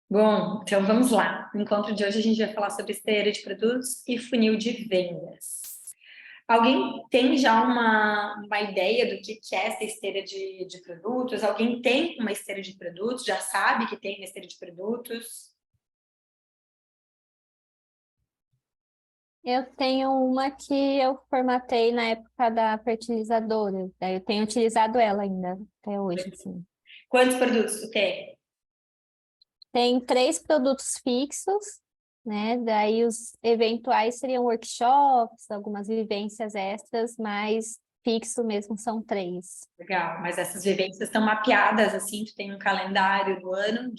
Bom, então vamos lá. No encontro de hoje a gente vai falar sobre esteira de produtos e funil de vendas. Alguém tem já uma ideia do que é essa esteira de produtos? Alguém tem uma esteira de produtos? Já sabe que tem uma esteira de produtos? Eu tenho uma que eu formatei na época da fertilizadora. Daí eu tenho utilizado ela ainda até hoje, assim. Quantos produtos tu tem? Tem 3 produtos fixos, né? Daí os eventuais seriam workshops, algumas vivências extras, mas fixo mesmo são 3. Legal, mas essas vivências estão mapeadas, assim, tu tem um calendário do ano,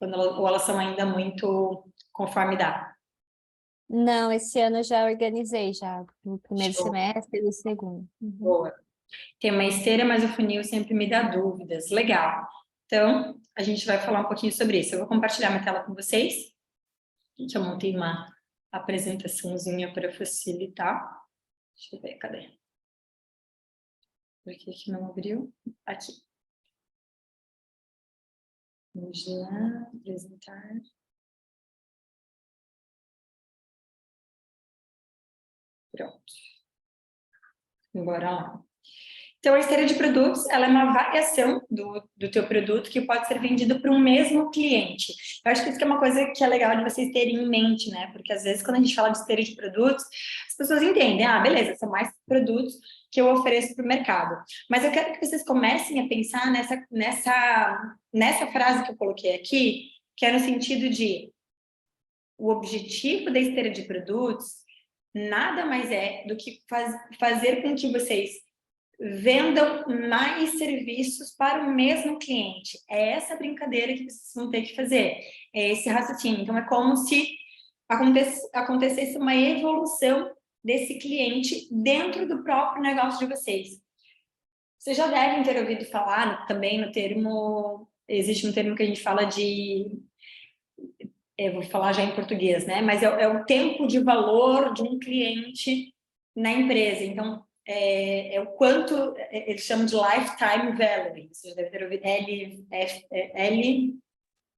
ou elas são ainda muito conforme dá? Não, esse ano eu já organizei já no primeiro Show, semestre e no segundo. Uhum. boa. Tem uma esteira, mas o funil sempre me dá dúvidas. Legal. Então, a gente vai falar um pouquinho sobre isso. Eu vou compartilhar minha tela com vocês. Que eu montei uma apresentaçãozinha para facilitar. Deixa eu ver, cadê? Por que não abriu? Aqui. Vamos lá, apresentar. Pronto. Bora lá. Então, a esteira de produtos, ela é uma variação do teu produto que pode ser vendido para um mesmo cliente. Eu acho que isso que é uma coisa que é legal de vocês terem em mente, né? Porque, às vezes, quando a gente fala de esteira de produtos, as pessoas entendem, ah, beleza, são mais produtos que eu ofereço para o mercado. Mas eu quero que vocês comecem a pensar nessa frase que eu coloquei aqui, que é no sentido de o objetivo da esteira de produtos nada mais é do que fazer com que vocês vendam mais serviços para o mesmo cliente. É essa brincadeira que vocês vão ter que fazer, é esse raciocínio. Então, é como se acontecesse uma evolução desse cliente dentro do próprio negócio de vocês. Vocês já devem ter ouvido falar também no termo, existe um termo que a gente fala de, eu vou falar já em português, né? Mas é o tempo de valor de um cliente na empresa. Então, é o quanto eles chamam de lifetime value. Vocês devem ter ouvido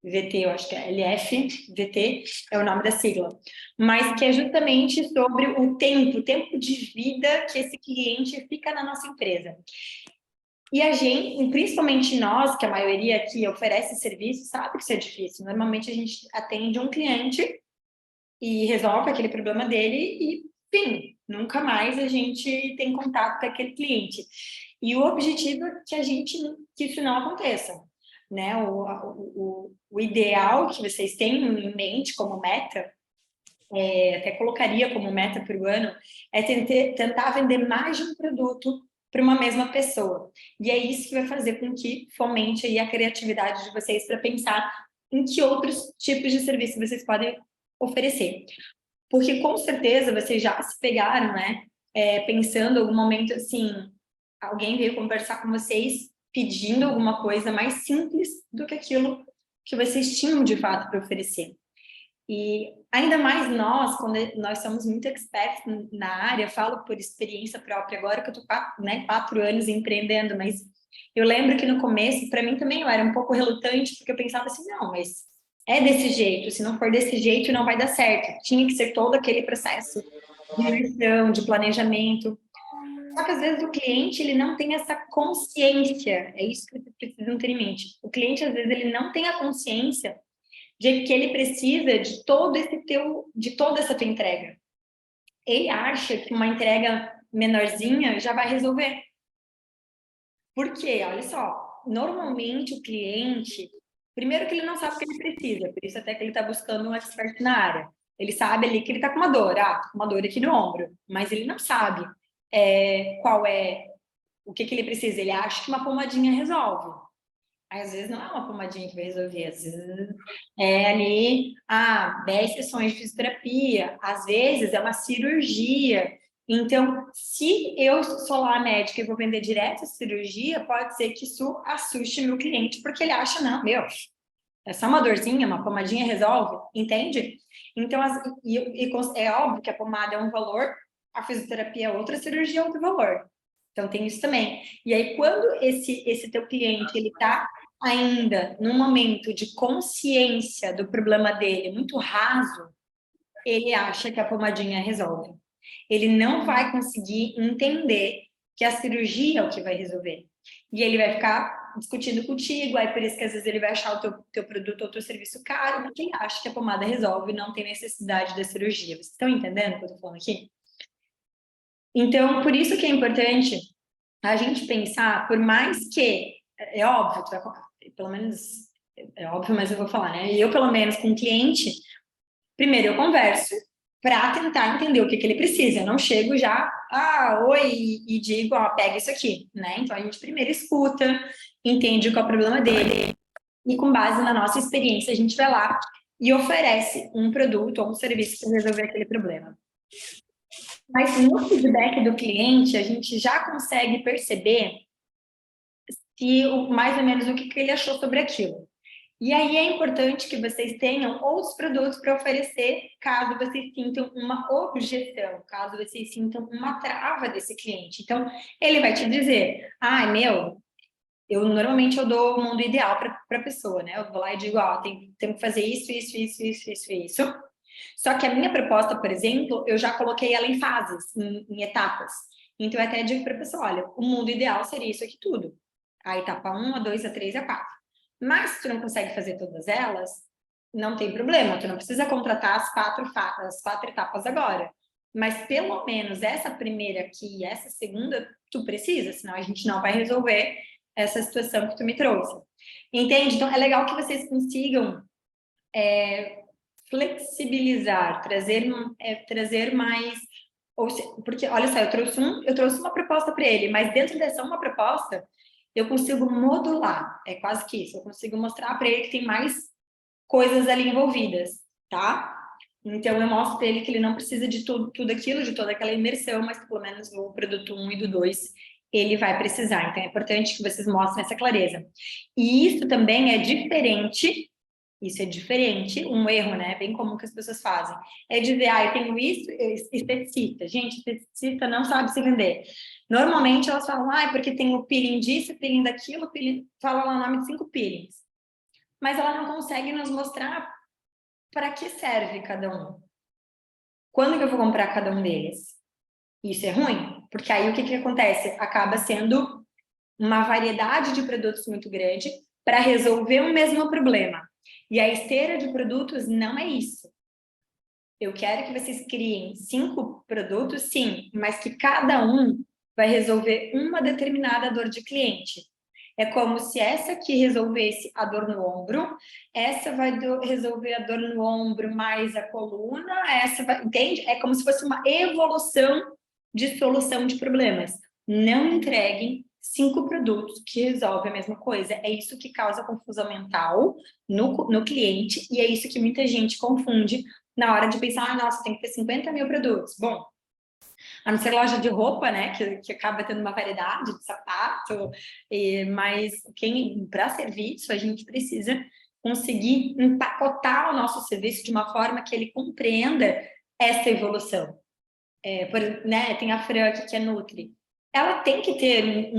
LVT, eu acho que é LFVT, é o nome da sigla. Mas que é justamente sobre o tempo de vida que esse cliente fica na nossa empresa. E a gente, principalmente nós, que a maioria aqui oferece serviço, sabe que isso é difícil. Normalmente a gente atende um cliente e resolve aquele problema dele e, enfim, nunca mais a gente tem contato com aquele cliente. E o objetivo é que isso não aconteça, né? O ideal que vocês têm em mente como meta, até colocaria como meta para o ano, é tentar vender mais de um produto para uma mesma pessoa. E é isso que vai fazer com que fomente aí a criatividade de vocês para pensar em que outros tipos de serviço vocês podem oferecer. Porque com certeza vocês já se pegaram, né? Pensando em algum momento assim, alguém veio conversar com vocês pedindo alguma coisa mais simples do que aquilo que vocês tinham de fato para oferecer. E ainda mais nós, quando nós somos muito expertos na área, falo por experiência própria agora que eu estou 4 anos empreendendo, mas eu lembro que no começo, para mim também, eu era um pouco relutante, porque eu pensava assim, não, mas é desse jeito, se não for desse jeito, não vai dar certo. Tinha que ser todo aquele processo de gestão, de planejamento. Só que às vezes o cliente, ele não tem essa consciência, é isso que vocês precisam ter em mente. O cliente, às vezes, ele não tem a consciência de que ele precisa de toda essa tua entrega. Ele acha que uma entrega menorzinha já vai resolver. Por quê? Olha só, normalmente o cliente, primeiro que ele não sabe o que ele precisa, por isso até que ele está buscando um expert na área. Ele sabe ali que ele está com uma dor, com uma dor aqui no ombro, mas ele não sabe qual é o que ele precisa. Ele acha que uma pomadinha resolve. Às vezes não é uma pomadinha que vai resolver, às vezes é ali, 10 sessões de fisioterapia, às vezes é uma cirurgia. Então, se eu sou lá a médica e vou vender direto a cirurgia, pode ser que isso assuste meu cliente, porque ele acha, não, meu, é só uma dorzinha, uma pomadinha resolve, entende? Então, é óbvio que a pomada é um valor, a fisioterapia é outra, a cirurgia é outro valor. Então, tem isso também. E aí, quando esse teu cliente, ele tá ainda num momento de consciência do problema dele muito raso, ele acha que a pomadinha resolve. Ele não vai conseguir entender que a cirurgia é o que vai resolver. E ele vai ficar discutindo contigo, aí por isso que às vezes ele vai achar o teu produto ou teu serviço caro, porque ele acha que a pomada resolve e não tem necessidade da cirurgia. Vocês estão entendendo o que eu estou falando aqui? Então, por isso que é importante a gente pensar, por mais que, é óbvio, pelo menos, é óbvio, mas eu vou falar, né? Eu, pelo menos, com o cliente, primeiro eu converso para tentar entender o que ele precisa. Eu não chego já, oi, e digo, pega isso aqui, né? Então, a gente primeiro escuta, entende qual é o problema dele, e com base na nossa experiência, a gente vai lá e oferece um produto ou um serviço para resolver aquele problema. Mas no feedback do cliente, a gente já consegue perceber se mais ou menos o que ele achou sobre aquilo. E aí é importante que vocês tenham outros produtos para oferecer, caso vocês sintam uma objeção, caso vocês sintam uma trava desse cliente. Então, ele vai te dizer, normalmente eu dou o mundo ideal para a pessoa, né? Eu vou lá e digo, tem que fazer isso. Só que a minha proposta, por exemplo, eu já coloquei ela em fases, em etapas. Então, eu até digo para a pessoa, olha, o mundo ideal seria isso aqui tudo. A etapa 1, a 2, a 3 e a 4. Mas se tu não consegue fazer todas elas, não tem problema, tu não precisa contratar as quatro etapas agora. Mas pelo menos essa primeira aqui e essa segunda, tu precisa, senão a gente não vai resolver essa situação que tu me trouxe. Entende? Então, é legal que vocês consigam flexibilizar, trazer mais... Porque, olha só, eu trouxe uma proposta para ele, mas dentro dessa uma proposta, eu consigo modular, é quase que isso, eu consigo mostrar para ele que tem mais coisas ali envolvidas, tá? Então, eu mostro para ele que ele não precisa de tudo aquilo, de toda aquela imersão, mas pelo menos no produto 1 e do 2 ele vai precisar. Então, é importante que vocês mostrem essa clareza. E isso também é diferente, um erro, né, bem comum que as pessoas fazem, é dizer, eu tenho isso, esteticista. Gente, esteticista não sabe se vender. Normalmente elas falam, porque tem o peeling disso, peeling daquilo, fala lá o nome de 5 peelings. Mas ela não consegue nos mostrar para que serve cada um. Quando que eu vou comprar cada um deles? Isso é ruim, porque aí o que acontece? Acaba sendo uma variedade de produtos muito grande para resolver um mesmo problema. E a esteira de produtos não é isso. Eu quero que vocês criem 5 produtos, sim, mas que cada um vai resolver uma determinada dor de cliente. É como se essa aqui resolvesse a dor no ombro, essa vai resolver a dor no ombro mais a coluna, essa vai... Entende? É como se fosse uma evolução de solução de problemas. Não entreguem 5 produtos que resolvem a mesma coisa. É isso que causa confusão mental no cliente e é isso que muita gente confunde na hora de pensar, nossa, tem que ter 50 mil produtos. Bom, a não ser loja de roupa, né, que acaba tendo uma variedade de sapato, mas para serviço, a gente precisa conseguir empacotar o nosso serviço de uma forma que ele compreenda essa evolução. Tem a Fran aqui, que é Nutri. Ela tem que ter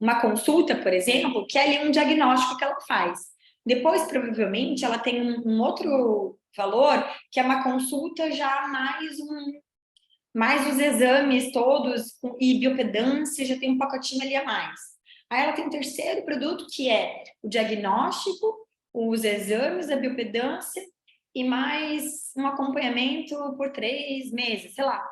uma consulta, por exemplo, que é ali um diagnóstico que ela faz. Depois, provavelmente, ela tem um outro valor, que é uma consulta já mais os exames todos, e biopedância, já tem um pacotinho ali a mais. Aí ela tem um terceiro produto, que é o diagnóstico, os exames, a biopedância, e mais um acompanhamento por 3 meses, sei lá.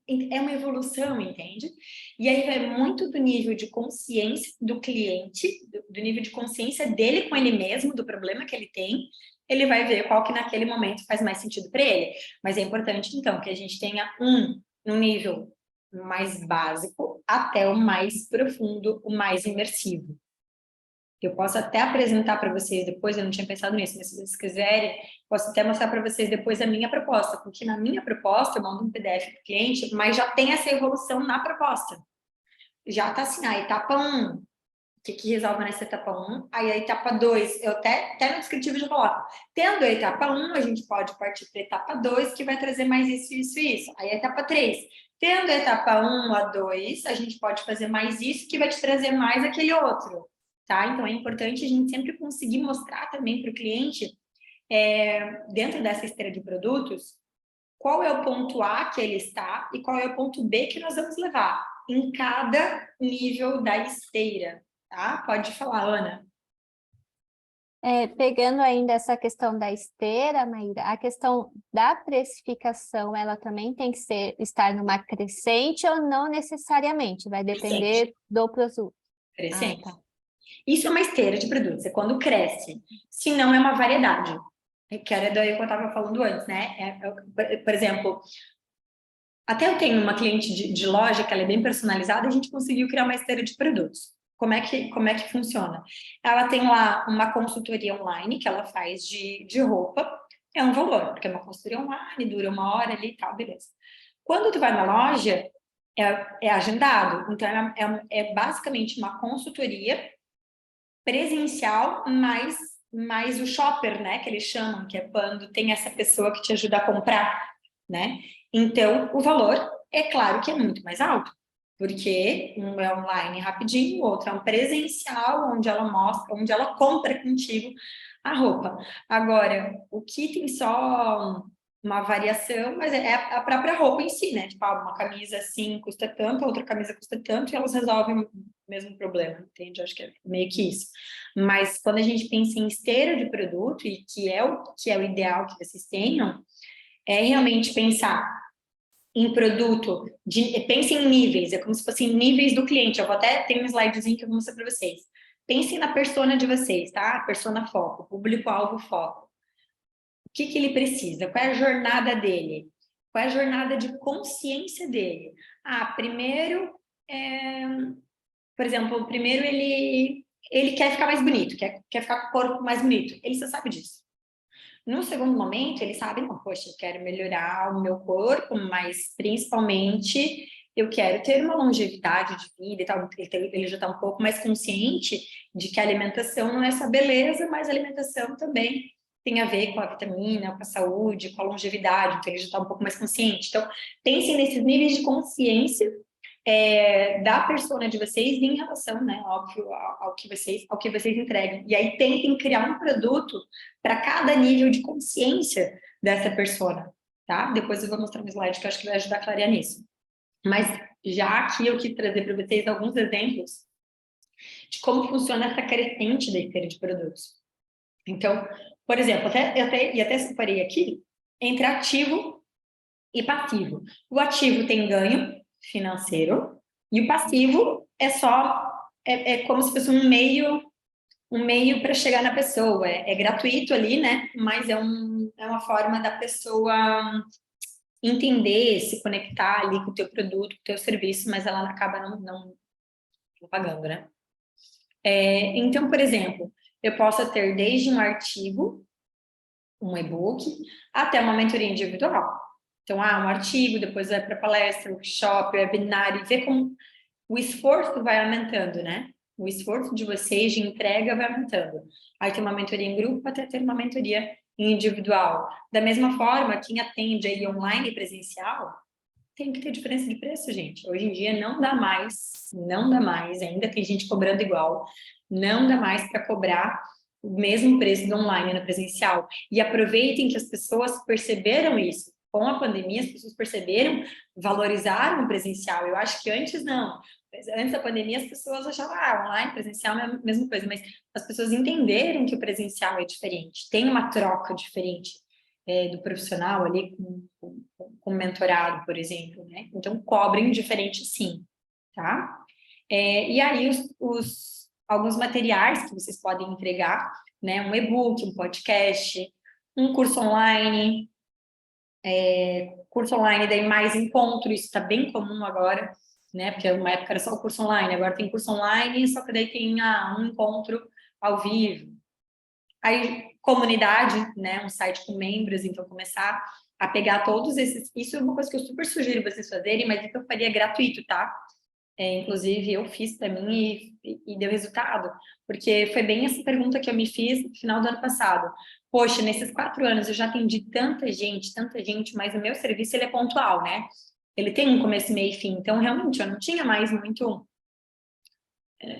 É uma evolução, entende? E aí vai muito do nível de consciência do cliente, do nível de consciência dele com ele mesmo, do problema que ele tem, ele vai ver qual que naquele momento faz mais sentido para ele. Mas é importante, então, que a gente tenha um nível mais básico até o mais profundo, o mais imersivo. Eu posso até apresentar para vocês depois, eu não tinha pensado nisso, mas se vocês quiserem, posso até mostrar para vocês depois a minha proposta, porque na minha proposta eu mando um PDF para o cliente, mas já tem essa evolução na proposta. Já está assim, a etapa 1, o que resolve nessa etapa 1, aí a etapa 2, eu até no descritivo já coloco, tendo a etapa 1, a gente pode partir para a etapa 2, que vai trazer mais isso. Aí a etapa 3, tendo a etapa 1 a 2, a gente pode fazer mais isso, que vai te trazer mais aquele outro. tá? Então, é importante a gente sempre conseguir mostrar também para o cliente, dentro dessa esteira de produtos, qual é o ponto A que ele está e qual é o ponto B que nós vamos levar em cada nível da esteira, tá? Pode falar, Ana. Pegando ainda essa questão da esteira, Maíra, a questão da precificação, ela também tem que estar numa crescente ou não necessariamente? Vai depender do produto. Crescente. Tá. Isso é uma esteira de produtos, é quando cresce. Se não, é uma variedade. Que era daí que eu estava falando antes, né? Por exemplo, até eu tenho uma cliente de loja que ela é bem personalizada, a gente conseguiu criar uma esteira de produtos. Como é que funciona? Ela tem lá uma consultoria online que ela faz de roupa, é um valor, porque é uma consultoria online, dura 1 hora ali e tal, beleza. Quando tu vai na loja, é agendado, então é basicamente uma consultoria presencial mais o shopper, né, que eles chamam, que é quando tem essa pessoa que te ajuda a comprar, né? Então, o valor, é claro que é muito mais alto, porque um é online rapidinho, o outro é um presencial, onde ela mostra, onde ela compra contigo a roupa. Agora, o que tem só uma variação, mas é a própria roupa em si, né? Tipo, uma camisa assim custa tanto, a outra camisa custa tanto, e elas resolvem o mesmo problema, entende? Acho que é meio que isso. Mas quando a gente pensa em esteira de produto, e que é o ideal que vocês tenham, é realmente pensar em produto, pense em níveis, é como se fossem níveis do cliente. Eu vou até ter um slidezinho que eu vou mostrar para vocês. Pensem na persona de vocês, tá? Persona foco, público-alvo foco. O que ele precisa? Qual é a jornada dele? Qual é a jornada de consciência dele? Primeiro, por exemplo, primeiro ele quer ficar mais bonito, quer ficar com o corpo mais bonito. Ele só sabe disso. No segundo momento, ele sabe, não, poxa, eu quero melhorar o meu corpo, mas principalmente eu quero ter uma longevidade de vida e tal. Ele já está um pouco mais consciente de que a alimentação não é só beleza, mas a alimentação também tem a ver com a vitamina, com a saúde, com a longevidade, então ele já está um pouco mais consciente. Então, pensem nesses níveis de consciência da persona de vocês em relação, né, óbvio, ao que vocês entregam. E aí tentem criar um produto para cada nível de consciência dessa persona, tá? Depois eu vou mostrar um slide que eu acho que vai ajudar a clarear nisso. Mas já aqui eu quis trazer para vocês alguns exemplos de como funciona essa crescente da esteira de produtos. Então, por exemplo, até separei aqui entre ativo e passivo. O ativo tem ganho financeiro e o passivo é só como se fosse um meio para chegar na pessoa. É gratuito ali, né? Mas é uma forma da pessoa entender, se conectar ali com o teu produto, com o teu serviço, mas ela acaba não pagando, né? Então, por exemplo, eu posso ter desde um artigo, um e-book, até uma mentoria individual. Então, um artigo, depois vai para palestra, workshop, webinar, e ver como o esforço vai aumentando, né? O esforço de vocês de entrega vai aumentando. Aí tem uma mentoria em grupo até ter uma mentoria individual. Da mesma forma, quem atende aí online e presencial, tem que ter diferença de preço, gente. Hoje em dia não dá mais, ainda tem gente cobrando igual, não dá mais para cobrar o mesmo preço do online no presencial. E aproveitem que as pessoas perceberam isso. Com a pandemia, as pessoas perceberam, valorizaram o presencial. Eu acho que antes não. Antes da pandemia, as pessoas achavam, online, presencial é a mesma coisa, mas as pessoas entenderam que o presencial é diferente, tem uma troca diferente do profissional ali com mentorado, por exemplo, né? Então, cobrem diferente sim, tá? E aí, alguns materiais que vocês podem entregar, né? Um e-book, um podcast, um curso online, daí mais encontro, isso está bem comum agora, né? Porque uma época era só o curso online, agora tem curso online, só que daí tem um encontro ao vivo. Aí, comunidade, né? Um site com membros, então começar a pegar todos esses... Isso é uma coisa que eu super sugiro vocês fazerem, mas isso eu faria gratuito, tá? Inclusive, eu fiz para mim e deu resultado, porque foi bem essa pergunta que eu me fiz no final do ano passado. Poxa, nesses 4 anos eu já atendi tanta gente, mas o meu serviço ele é pontual, né? Ele tem um começo, meio e fim, então realmente eu não tinha mais muito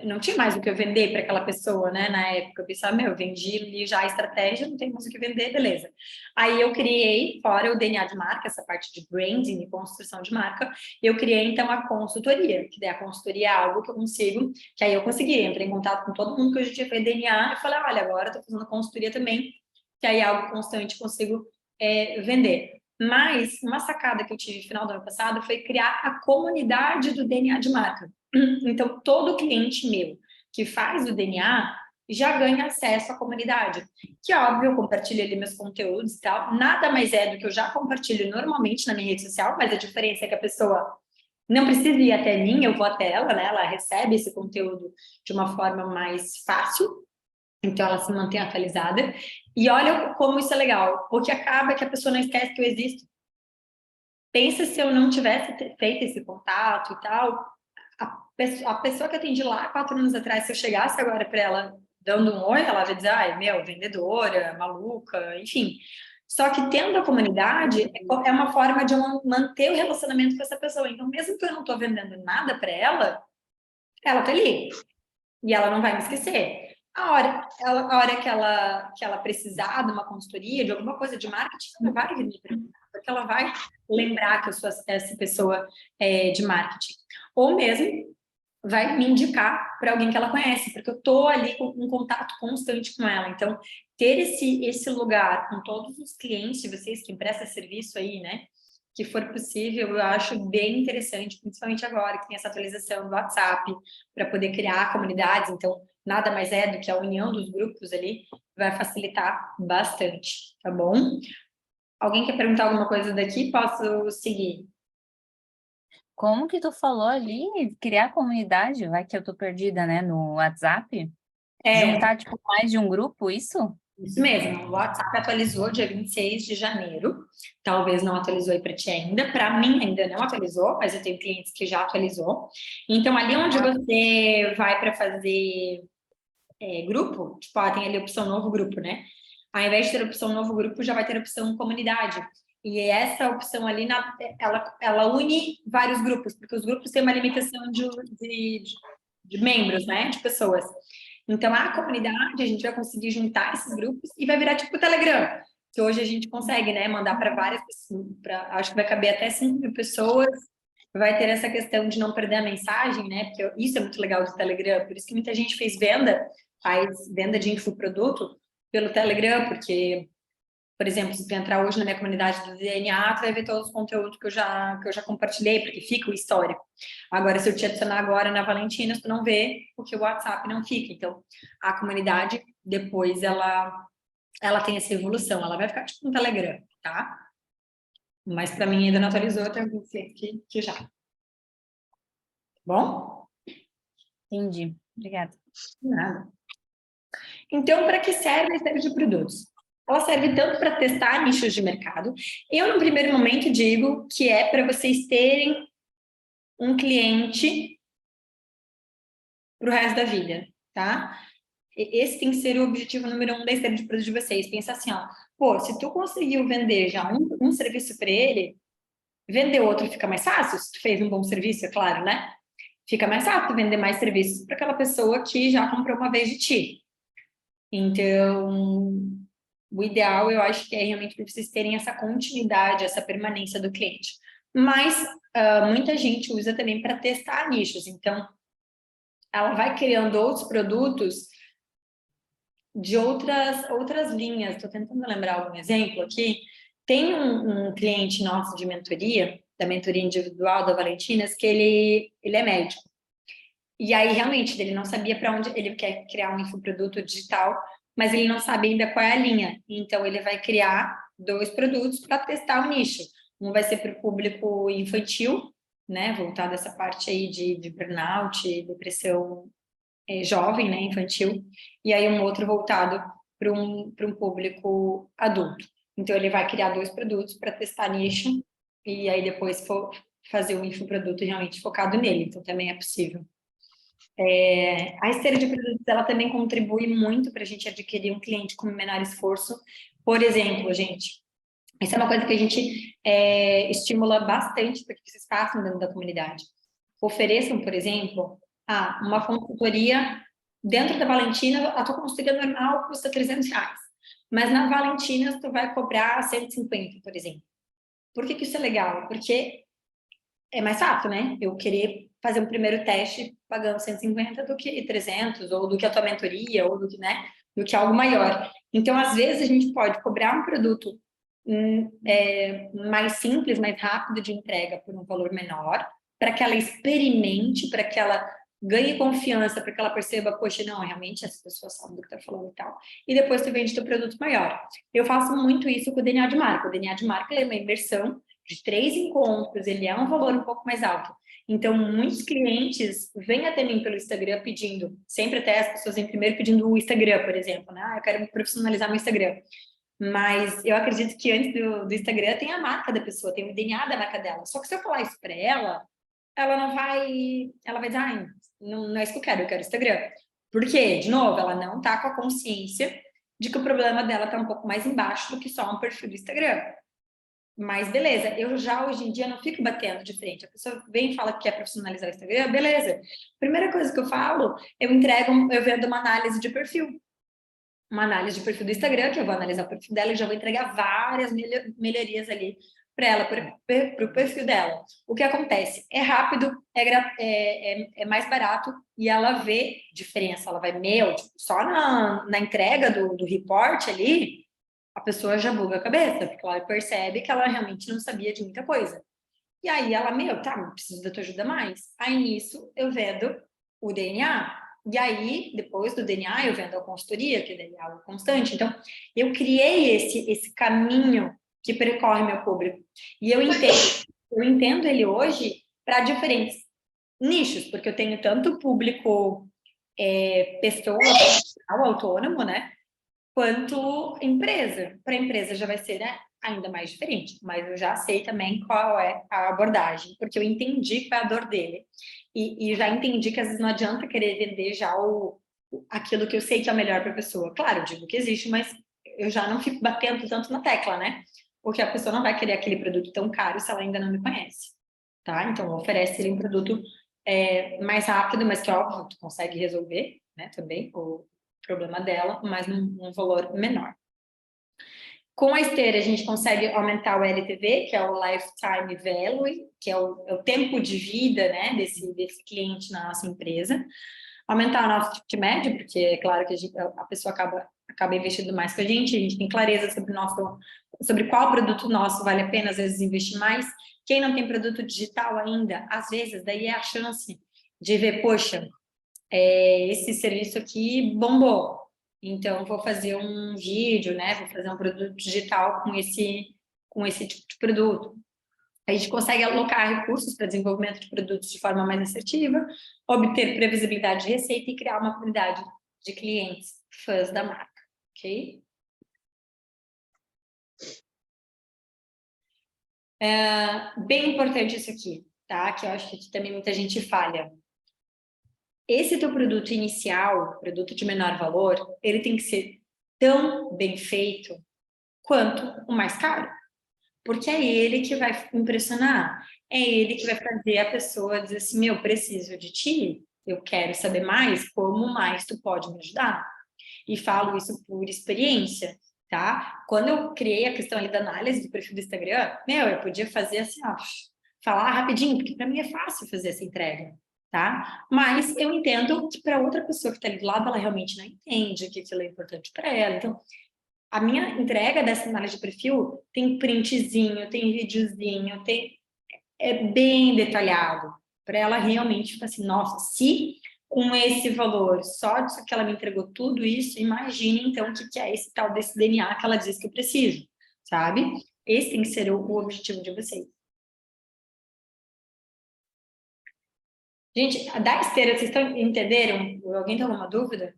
não tinha mais o que eu vender para aquela pessoa, né? Na época, eu pensava, eu vendi ali já a estratégia, não tem mais o que vender, beleza. Aí eu criei, fora o DNA de marca, essa parte de branding e construção de marca, eu criei então a consultoria, que daí a consultoria é algo que eu consigo, que aí eu consegui, entrei em contato com todo mundo que hoje em dia fez DNA, e falei, olha, agora eu tô fazendo consultoria também, que aí é algo constante, consigo vender. Mas uma sacada que eu tive no final do ano passado foi criar a comunidade do DNA de marca. Então, todo cliente meu que faz o DNA já ganha acesso à comunidade. Que, óbvio, eu compartilho ali meus conteúdos e tal. Nada mais é do que eu já compartilho normalmente na minha rede social, mas a diferença é que a pessoa não precisa ir até mim, eu vou até ela, né? Ela recebe esse conteúdo de uma forma mais fácil. Então, ela se mantém atualizada. E olha como isso é legal, porque acaba que a pessoa não esquece que eu existo. Pensa se eu não tivesse feito esse contato e tal, a pessoa que eu atendi lá 4 anos atrás, se eu chegasse agora para ela dando um oi, ela vai dizer, ai, meu, vendedora, maluca, enfim. Só que tendo a comunidade, é uma forma de eu manter o relacionamento com essa pessoa. Então, mesmo que eu não estou vendendo nada para ela tá ali. E ela não vai me esquecer. A hora que ela precisar de uma consultoria, de alguma coisa de marketing, ela vai vir me perguntar, porque ela vai lembrar que eu sou essa pessoa de marketing. Ou mesmo vai me indicar para alguém que ela conhece, porque eu estou ali com um contato constante com ela. Então, ter esse lugar com todos os clientes de vocês que prestam serviço aí, né? Que for possível, eu acho bem interessante, principalmente agora que tem essa atualização do WhatsApp, para poder criar comunidades. Então, nada mais é do que a união dos grupos ali, vai facilitar bastante, tá bom? Alguém quer perguntar alguma coisa daqui? Posso seguir? Como que tu falou ali, criar comunidade, vai que eu tô perdida, né, no WhatsApp? Juntar, tipo, mais de um grupo, isso? Isso mesmo, o WhatsApp atualizou dia 26 de janeiro, talvez não atualizou aí para ti ainda, para mim ainda não atualizou, mas eu tenho clientes que já atualizou. Então, ali onde você vai para fazer grupo, tipo, tem ali a opção novo grupo, né? Ao invés de ter a opção novo grupo, já vai ter a opção comunidade. E essa opção ali, ela une vários grupos, porque os grupos têm uma limitação de membros, né? De pessoas. Então, a comunidade, a gente vai conseguir juntar esses grupos e vai virar tipo o Telegram, que hoje a gente consegue, né? Mandar para várias pessoas, acho que vai caber até 5.000 pessoas. Vai ter essa questão de não perder a mensagem, né? Porque isso é muito legal do Telegram, por isso que muita gente faz venda de infoproduto pelo Telegram, porque, por exemplo, se tu entrar hoje na minha comunidade do DNA, tu vai ver todos os conteúdos que eu já compartilhei, porque fica o histórico. Agora, se eu te adicionar agora na Valentina, tu não vê, porque o WhatsApp não fica. Então, a comunidade, depois, ela tem essa evolução, ela vai ficar tipo um Telegram, tá? Mas para mim ainda não atualizou, tem alguns clientes que já. Bom? Entendi. Obrigada. Nada. Então, para que serve a série de produtos? Ela serve tanto para testar nichos de mercado. Eu, no primeiro momento, digo que é para vocês terem um cliente para o resto da vida, tá? Esse tem que ser o objetivo número 1 da série de produtos de vocês. Pensa assim, ó, pô, se tu conseguiu vender já um serviço para ele, vender outro fica mais fácil? Se tu fez um bom serviço, é claro, né? Fica mais fácil vender mais serviços para aquela pessoa que já comprou uma vez de ti. Então, o ideal, eu acho que é realmente para vocês terem essa continuidade, essa permanência do cliente. Mas muita gente usa também para testar nichos. Então, ela vai criando outros produtos de outras linhas. Estou tentando lembrar algum exemplo aqui. Tem um cliente nosso de mentoria, da mentoria individual da Valentinas, que ele é médico. E aí, realmente, ele não sabia para onde ele quer criar um infoproduto digital, mas ele não sabe ainda qual é a linha. Então, ele vai criar 2 produtos para testar o nicho. Um vai ser para o público infantil, né, voltado a essa parte aí de burnout, depressão jovem, né, infantil, e aí um outro voltado para um público adulto. Então, ele vai criar 2 produtos para testar nicho, e aí depois fazer um infoproduto realmente focado nele. Então, também é possível. A esteira de produtos, ela também contribui muito para a gente adquirir um cliente com menor esforço. Por exemplo, gente, isso é uma coisa que a gente estimula bastante para que vocês façam dentro da comunidade. Ofereçam, por exemplo, uma consultoria dentro da Valentina, a tua consultoria normal custa R$300, mas na Valentina tu vai cobrar 150, por exemplo. Por que isso é legal? Porque é mais fácil, né? Eu querer fazer um primeiro teste pagando 150 do que 300, ou do que a tua mentoria, ou do que, né? Do que algo maior. Então, às vezes, a gente pode cobrar um produto mais simples, mais rápido de entrega por um valor menor, para que ela experimente, para que ela ganhe confiança, para que ela perceba, poxa, não, realmente essa pessoa sabe do que está falando e tal. E depois tu vende teu produto maior. Eu faço muito isso com o DNA de marca. O DNA de marca é uma imersão de 3 encontros, ele é um valor um pouco mais alto. Então, muitos clientes vêm até mim pelo Instagram pedindo, sempre até as pessoas vêm primeiro pedindo o Instagram, por exemplo, né? Eu quero profissionalizar meu Instagram. Mas eu acredito que antes do Instagram tem a marca da pessoa, tem o DNA da marca dela. Só que se eu falar isso para ela não vai... Ela vai dizer, não é isso que eu quero Instagram. Por quê? De novo, ela não está com a consciência de que o problema dela está um pouco mais embaixo do que só um perfil do Instagram. Mas beleza, eu já hoje em dia não fico batendo de frente. A pessoa vem e fala que quer profissionalizar o Instagram, beleza. Primeira coisa que eu falo, eu vendo uma análise de perfil. Uma análise de perfil do Instagram, que eu vou analisar o perfil dela e já vou entregar várias melhorias ali para ela, para o perfil dela. O que acontece? É rápido, é mais barato e ela vê diferença. Ela vai, só na entrega do report ali, a pessoa já buga a cabeça, porque ela percebe que ela realmente não sabia de muita coisa. E aí ela, preciso da tua ajuda mais. Aí nisso eu vendo o DNA. E aí, depois do DNA, eu vendo a consultoria, que daí é algo constante. Então, eu criei esse caminho que percorre meu público. E eu entendo ele hoje para diferentes nichos, porque eu tenho tanto público pessoa, autônomo, né? Quanto empresa. Para a empresa já vai ser, né, ainda mais diferente, mas eu já sei também qual é a abordagem, porque eu entendi qual é a dor dele. E já entendi que às vezes não adianta querer vender já aquilo que eu sei que é o melhor para a pessoa. Claro, eu digo que existe, mas eu já não fico batendo tanto na tecla, né? Porque a pessoa não vai querer aquele produto tão caro se ela ainda não me conhece, tá? Então, oferece um produto mais rápido, mas que, óbvio, tu consegue resolver, né, também, o problema dela, mas num valor menor. Com a esteira, a gente consegue aumentar o LTV, que é o Lifetime Value, que é o tempo de vida, né, desse cliente na nossa empresa. Aumentar o nosso ticket médio, porque é claro que a pessoa acaba investindo mais com a gente tem clareza sobre qual produto nosso vale a pena, às vezes, investir mais. Quem não tem produto digital ainda, às vezes, daí é a chance de ver, poxa, esse serviço aqui bombou, então vou fazer um vídeo, né? Vou fazer um produto digital com esse tipo de produto. A gente consegue alocar recursos para desenvolvimento de produtos de forma mais assertiva, obter previsibilidade de receita e criar uma comunidade de clientes fãs da marca, ok? Bem importante isso aqui, tá? Que eu acho que também muita gente falha. Esse teu produto inicial, produto de menor valor, ele tem que ser tão bem feito quanto o mais caro. Porque é ele que vai impressionar, é ele que vai fazer a pessoa dizer assim, preciso de ti, eu quero saber mais, como mais tu pode me ajudar. E falo isso por experiência, tá? Quando eu criei a questão ali da análise do perfil do Instagram, eu podia fazer assim, falar rapidinho, porque para mim é fácil fazer essa entrega, tá? Mas eu entendo que para outra pessoa que está ali do lado, ela realmente não entende que aquilo é importante para ela. Então, a minha entrega dessa análise de perfil tem printzinho, tem videozinho, é bem detalhado, para ela realmente ficar assim, nossa, se com esse valor, só disso que ela me entregou tudo isso, imagine então o que é esse tal desse DNA que ela diz que eu preciso, sabe? Esse tem que ser o objetivo de vocês. Gente, da esteira, vocês entenderam? Alguém tem alguma dúvida?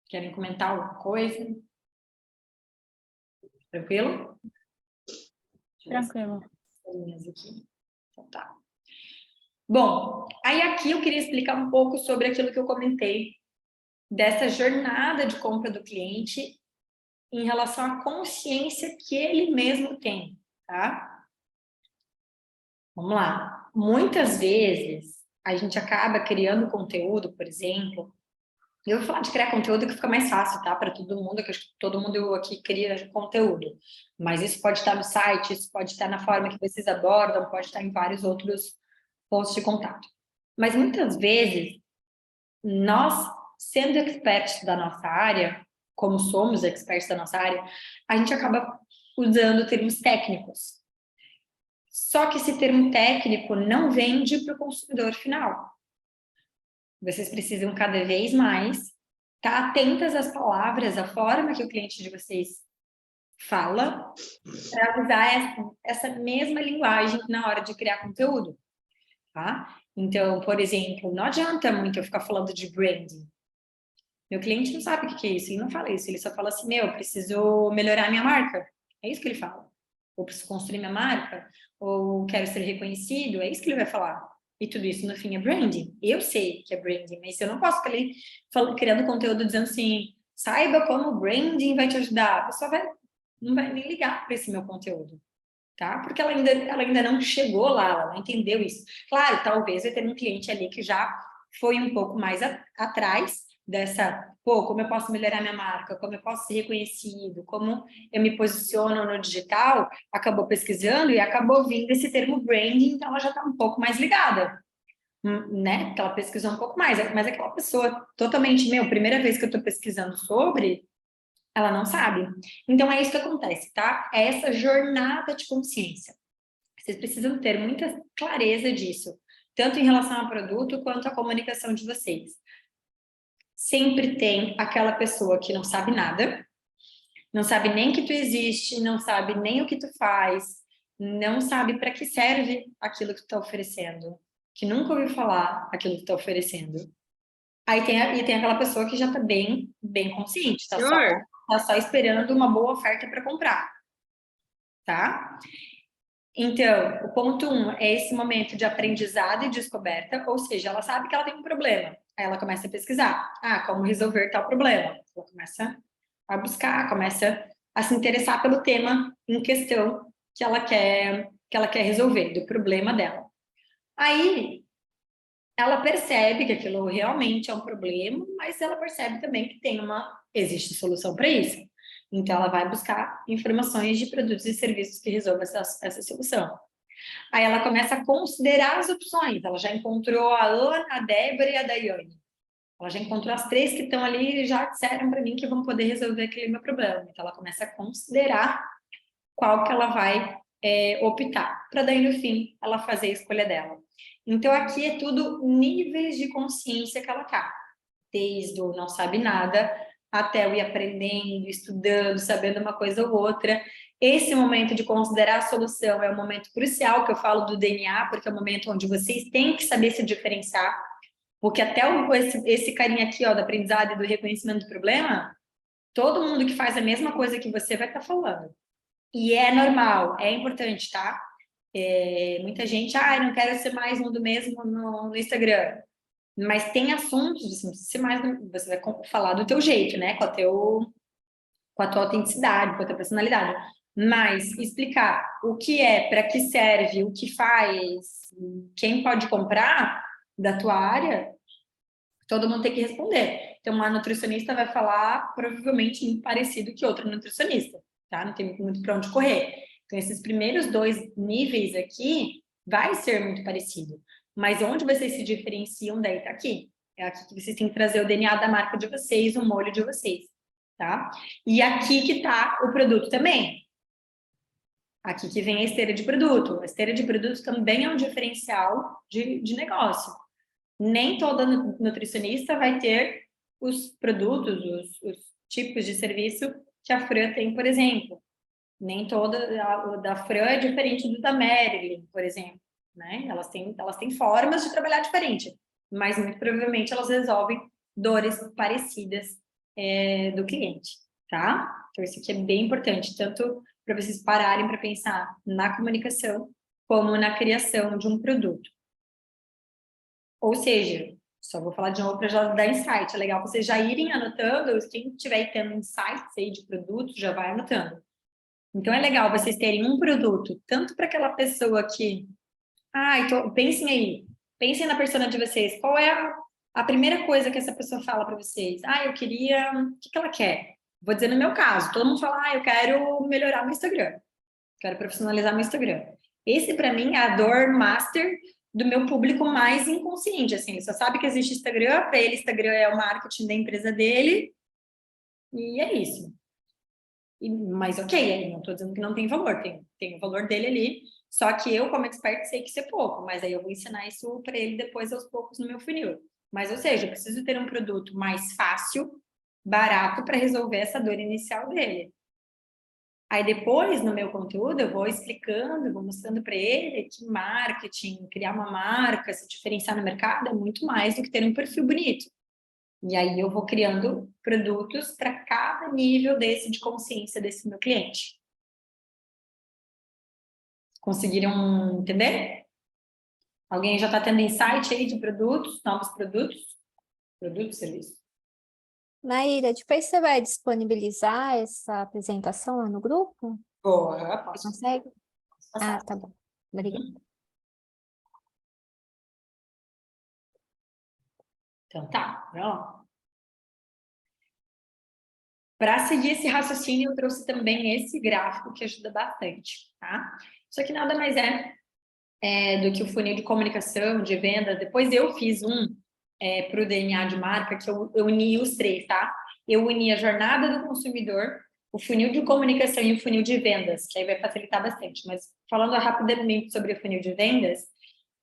Querem comentar alguma coisa? Tranquilo? Tranquilo. Aqui. Então, tá. Bom, aí aqui eu queria explicar um pouco sobre aquilo que eu comentei dessa jornada de compra do cliente em relação à consciência que ele mesmo tem, tá? Vamos lá. Muitas vezes a gente acaba criando conteúdo, por exemplo. Eu vou falar de criar conteúdo que fica mais fácil, tá? Para todo mundo, que todo mundo aqui cria conteúdo. Mas isso pode estar no site, isso pode estar na forma que vocês abordam, pode estar em vários outros pontos de contato. Mas muitas vezes, nós, sendo experts da nossa área, como somos experts da nossa área, a gente acaba usando termos técnicos. Só que esse termo técnico não vende para o consumidor final. Vocês precisam cada vez mais estar atentas às palavras, à forma que o cliente de vocês fala, para usar essa mesma linguagem na hora de criar conteúdo, tá? Então, por exemplo, não adianta muito eu ficar falando de branding. Meu cliente não sabe o que é isso, ele não fala isso, ele só fala assim, eu preciso melhorar minha marca. É isso que ele fala. Ou preciso construir minha marca, ou quero ser reconhecido, é isso que ele vai falar. E tudo isso, no fim, é branding. Eu sei que é branding, mas eu não posso ficar ali criando conteúdo dizendo assim, saiba como o branding vai te ajudar. A pessoa não vai nem ligar para esse meu conteúdo, tá? Porque ela ainda não chegou lá, ela não entendeu isso. Claro, talvez vai ter um cliente ali que já foi um pouco mais atrás dessa, como eu posso melhorar minha marca, como eu posso ser reconhecido, como eu me posiciono no digital, acabou pesquisando e acabou vindo esse termo branding, então ela já está um pouco mais ligada, né? Porque ela pesquisou um pouco mais, mas aquela pessoa totalmente, primeira vez que eu estou pesquisando sobre, ela não sabe. Então é isso que acontece, tá? É essa jornada de consciência. Vocês precisam ter muita clareza disso, tanto em relação ao produto quanto à comunicação de vocês. Sempre tem aquela pessoa que não sabe nada, não sabe nem que tu existe, não sabe nem o que tu faz, não sabe para que serve aquilo que tu está oferecendo, que nunca ouviu falar aquilo que tu está oferecendo. Aí tem aquela pessoa que já está bem consciente, tá só esperando uma boa oferta para comprar, tá? Então, o ponto 1 é esse momento de aprendizado e descoberta, ou seja, ela sabe que ela tem um problema, aí ela começa a pesquisar, como resolver tal problema, ela começa a buscar, começa a se interessar pelo tema em questão que ela quer resolver, do problema dela. Aí, ela percebe que aquilo realmente é um problema, mas ela percebe também que existe solução para isso. Então, ela vai buscar informações de produtos e serviços que resolvam essa solução. Aí ela começa a considerar as opções. Ela já encontrou a Ana, a Débora e a Daiane. Ela já encontrou as 3 que estão ali e já disseram para mim que vão poder resolver aquele meu problema. Então, ela começa a considerar qual que ela vai optar, para daí, no fim, ela fazer a escolha dela. Então, aqui é tudo níveis de consciência que ela está. Desde o não sabe nada, até o ir aprendendo, estudando, sabendo uma coisa ou outra. Esse momento de considerar a solução é um momento crucial, que eu falo do DNA, porque é o momento onde vocês têm que saber se diferenciar, porque até esse carinha aqui, ó, do aprendizado e do reconhecimento do problema, todo mundo que faz a mesma coisa que você vai estar falando. E é normal, é importante, tá? Muita gente, não quero ser mais um do mesmo no Instagram. Mas tem assuntos, você vai falar do teu jeito, né? Com a tua autenticidade, com a tua personalidade. Mas explicar o que é, para que serve, o que faz, quem pode comprar da tua área, todo mundo tem que responder. Então, uma nutricionista vai falar provavelmente muito parecido que outra nutricionista, tá? Não tem muito para onde correr. Então, esses primeiros 2 níveis aqui vai ser muito parecido. Mas onde vocês se diferenciam daí tá aqui. É aqui que vocês têm que trazer o DNA da marca de vocês, o molho de vocês, tá? E aqui que tá o produto também. Aqui que vem a esteira de produto. A esteira de produto também é um diferencial de negócio. Nem toda nutricionista vai ter os produtos, os tipos de serviço que a Fran tem, por exemplo. Nem toda da Fran é diferente do da Marilyn, por exemplo. Né? Elas têm formas de trabalhar diferente, mas muito provavelmente elas resolvem dores parecidas do cliente, tá? Então isso aqui é bem importante, tanto para vocês pararem para pensar na comunicação, como na criação de um produto. Ou seja, só vou falar de novo para já dar insight, é legal vocês já irem anotando, quem estiver tendo insights aí de produto, já vai anotando. Então é legal vocês terem um produto, tanto para aquela pessoa que pensem aí, Pensem na persona de vocês. Qual é a primeira coisa que essa pessoa fala para vocês? Ah, eu queria... O que ela quer? Vou dizer no meu caso. Todo mundo fala, eu quero melhorar meu Instagram. Quero profissionalizar meu Instagram. Esse, para mim, é a dor master do meu público mais inconsciente. Assim, ele só sabe que existe Instagram. Para ele, Instagram é o marketing da empresa dele. E é isso. Mas ok, não estou dizendo que não tem valor. Tem o valor dele ali. Só que eu, como expert, sei que isso é pouco. Mas aí eu vou ensinar isso para ele depois, aos poucos, no meu funil. Mas, ou seja, eu preciso ter um produto mais fácil, barato, para resolver essa dor inicial dele. Aí depois, no meu conteúdo, eu vou explicando, vou mostrando para ele que marketing, criar uma marca, se diferenciar no mercado é muito mais do que ter um perfil bonito. E aí eu vou criando produtos para cada nível desse de consciência desse meu cliente. Conseguiram entender? Alguém já está tendo insight aí de produtos, novos produtos? Produtos, serviços? Naira, depois você vai disponibilizar essa apresentação lá no grupo? Boa, Você posso consegue? passar. Ah, tá bom. Obrigada. Então tá, pronto. Para seguir esse raciocínio, eu trouxe também esse gráfico que ajuda bastante, tá? Isso aqui nada mais do que o funil de comunicação, de venda. Depois eu fiz para o DNA de marca, que eu uni os três, tá? Eu uni a jornada do consumidor, o funil de comunicação e o funil de vendas, que aí vai facilitar bastante. Mas falando rapidamente sobre o funil de vendas,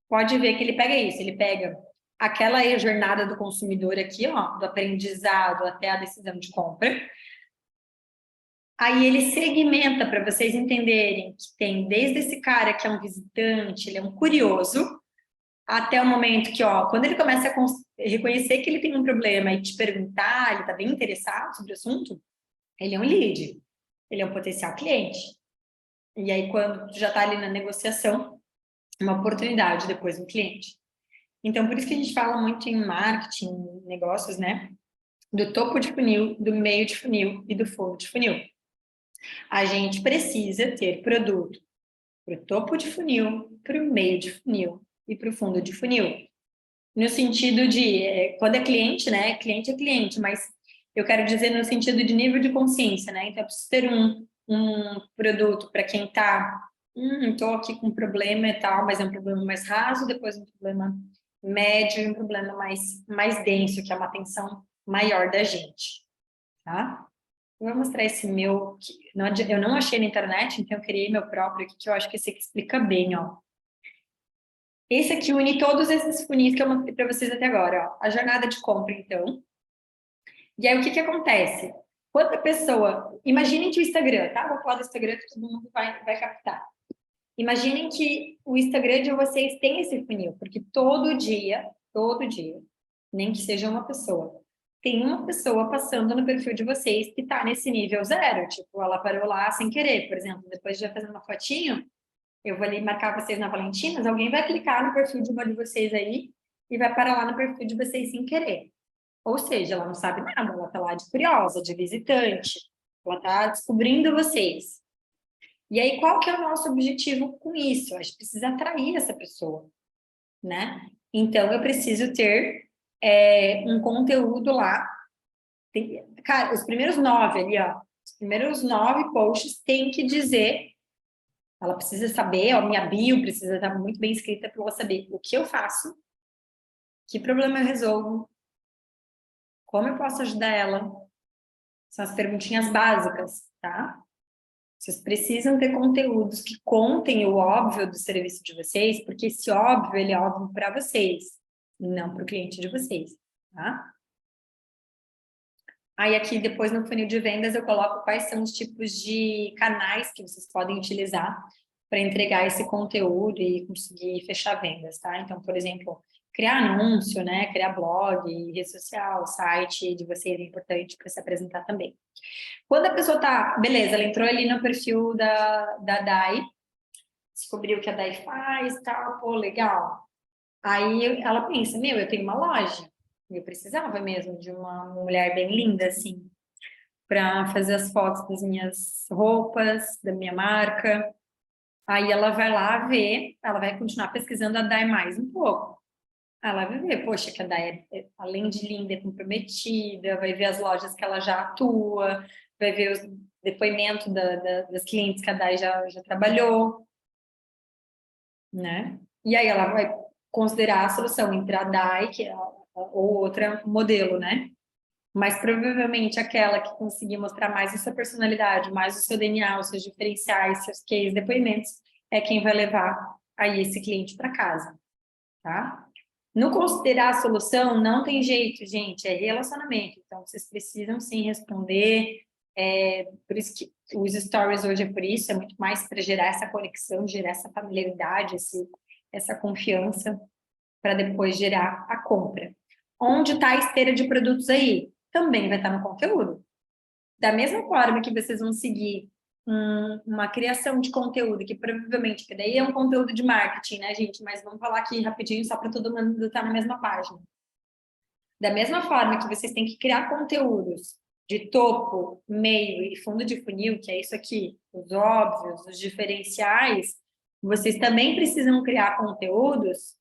pode ver que ele pega isso, ele pega aquela aí, a jornada do consumidor aqui, ó, do aprendizado até a decisão de compra. Aí ele segmenta para vocês entenderem que tem desde esse cara que é um visitante, ele é um curioso, até o momento que, ó, quando ele começa a reconhecer que ele tem um problema e te perguntar, ele está bem interessado sobre o assunto, ele é um lead, ele é um potencial cliente. E aí, quando tu já está ali na negociação, uma oportunidade depois no cliente. Então, por isso que a gente fala muito em marketing, negócios, né? Do topo de funil, do meio de funil e do fundo de funil. A gente precisa ter produto para o topo de funil, para o meio de funil e para o fundo de funil. No sentido de, quando é cliente, né? Cliente é cliente, mas eu quero dizer no sentido de nível de consciência, né? Então, eu preciso ter um produto para quem está, estou aqui com um problema e tal, mas é um problema mais raso, depois um problema médio e um problema mais denso, que é uma atenção maior da gente, tá? Eu vou mostrar esse meu, que eu não achei na internet, então eu criei meu próprio aqui, que eu acho que esse aqui explica bem, ó. Esse aqui une todos esses funis que eu mostrei para vocês até agora, ó. A jornada de compra, então. E aí, o que que acontece? Quando a pessoa... Imaginem que o Instagram, tá? Vou falar do Instagram que todo mundo vai captar. Imaginem que o Instagram de vocês tem esse funil, porque todo dia, nem que seja uma pessoa, tem uma pessoa passando no perfil de vocês que está nesse nível 0. Tipo, ela parou lá sem querer, por exemplo, depois de já fazer uma fotinho, eu vou ali marcar vocês na Valentinas, alguém vai clicar no perfil de uma de vocês aí e vai parar lá no perfil de vocês sem querer. Ou seja, ela não sabe nada, ela está lá de curiosa, de visitante, ela está descobrindo vocês. E aí, qual que é o nosso objetivo com isso? A gente precisa atrair essa pessoa, né? Então, eu preciso ter um conteúdo lá. Cara, os primeiros 9 ali, ó, os primeiros 9 posts tem que dizer, ela precisa saber, ó, minha bio precisa estar muito bem escrita para ela saber o que eu faço, que problema eu resolvo, como eu posso ajudar ela. São as perguntinhas básicas, tá? Vocês precisam ter conteúdos que contem o óbvio do serviço de vocês, porque esse óbvio, ele é óbvio para vocês, não para o cliente de vocês, tá? Aí aqui, depois no funil de vendas, eu coloco quais são os tipos de canais que vocês podem utilizar para entregar esse conteúdo e conseguir fechar vendas, tá? Então, por exemplo, criar anúncio, né? Criar blog, rede social, site de vocês é importante para se apresentar também. Quando a pessoa tá, beleza, ela entrou ali no perfil da Dai, descobriu o que a Dai faz, tal, pô, legal. Aí ela pensa, meu, eu tenho uma loja, eu precisava mesmo de uma mulher bem linda, assim, para fazer as fotos das minhas roupas, da minha marca. Aí ela vai lá ver, ela vai continuar pesquisando a Dai mais um pouco. Ela vai ver, poxa, que a Day, além de linda, é comprometida, vai ver as lojas que ela já atua, vai ver os depoimentos das clientes que a Day já trabalhou, né? E aí ela vai considerar a solução entre a Day ou outra modelo, né? Mas provavelmente aquela que conseguir mostrar mais a sua personalidade, mais o seu DNA, os seus diferenciais, seus cases, depoimentos, é quem vai levar aí esse cliente para casa, tá? No considerar a solução, não tem jeito, gente, é relacionamento. Então, vocês precisam sim responder. Por isso que os stories hoje é por isso, é muito mais para gerar essa conexão, gerar essa familiaridade, essa confiança, para depois gerar a compra. Onde está a esteira de produtos aí? Também vai estar no conteúdo. Da mesma forma que vocês vão seguir uma criação de conteúdo, que provavelmente, que daí é um conteúdo de marketing, né, gente? Mas vamos falar aqui rapidinho, só para todo mundo estar na mesma página. Da mesma forma que vocês têm que criar conteúdos de topo, meio e fundo de funil, que é isso aqui, os óbvios, os diferenciais, vocês também precisam criar conteúdos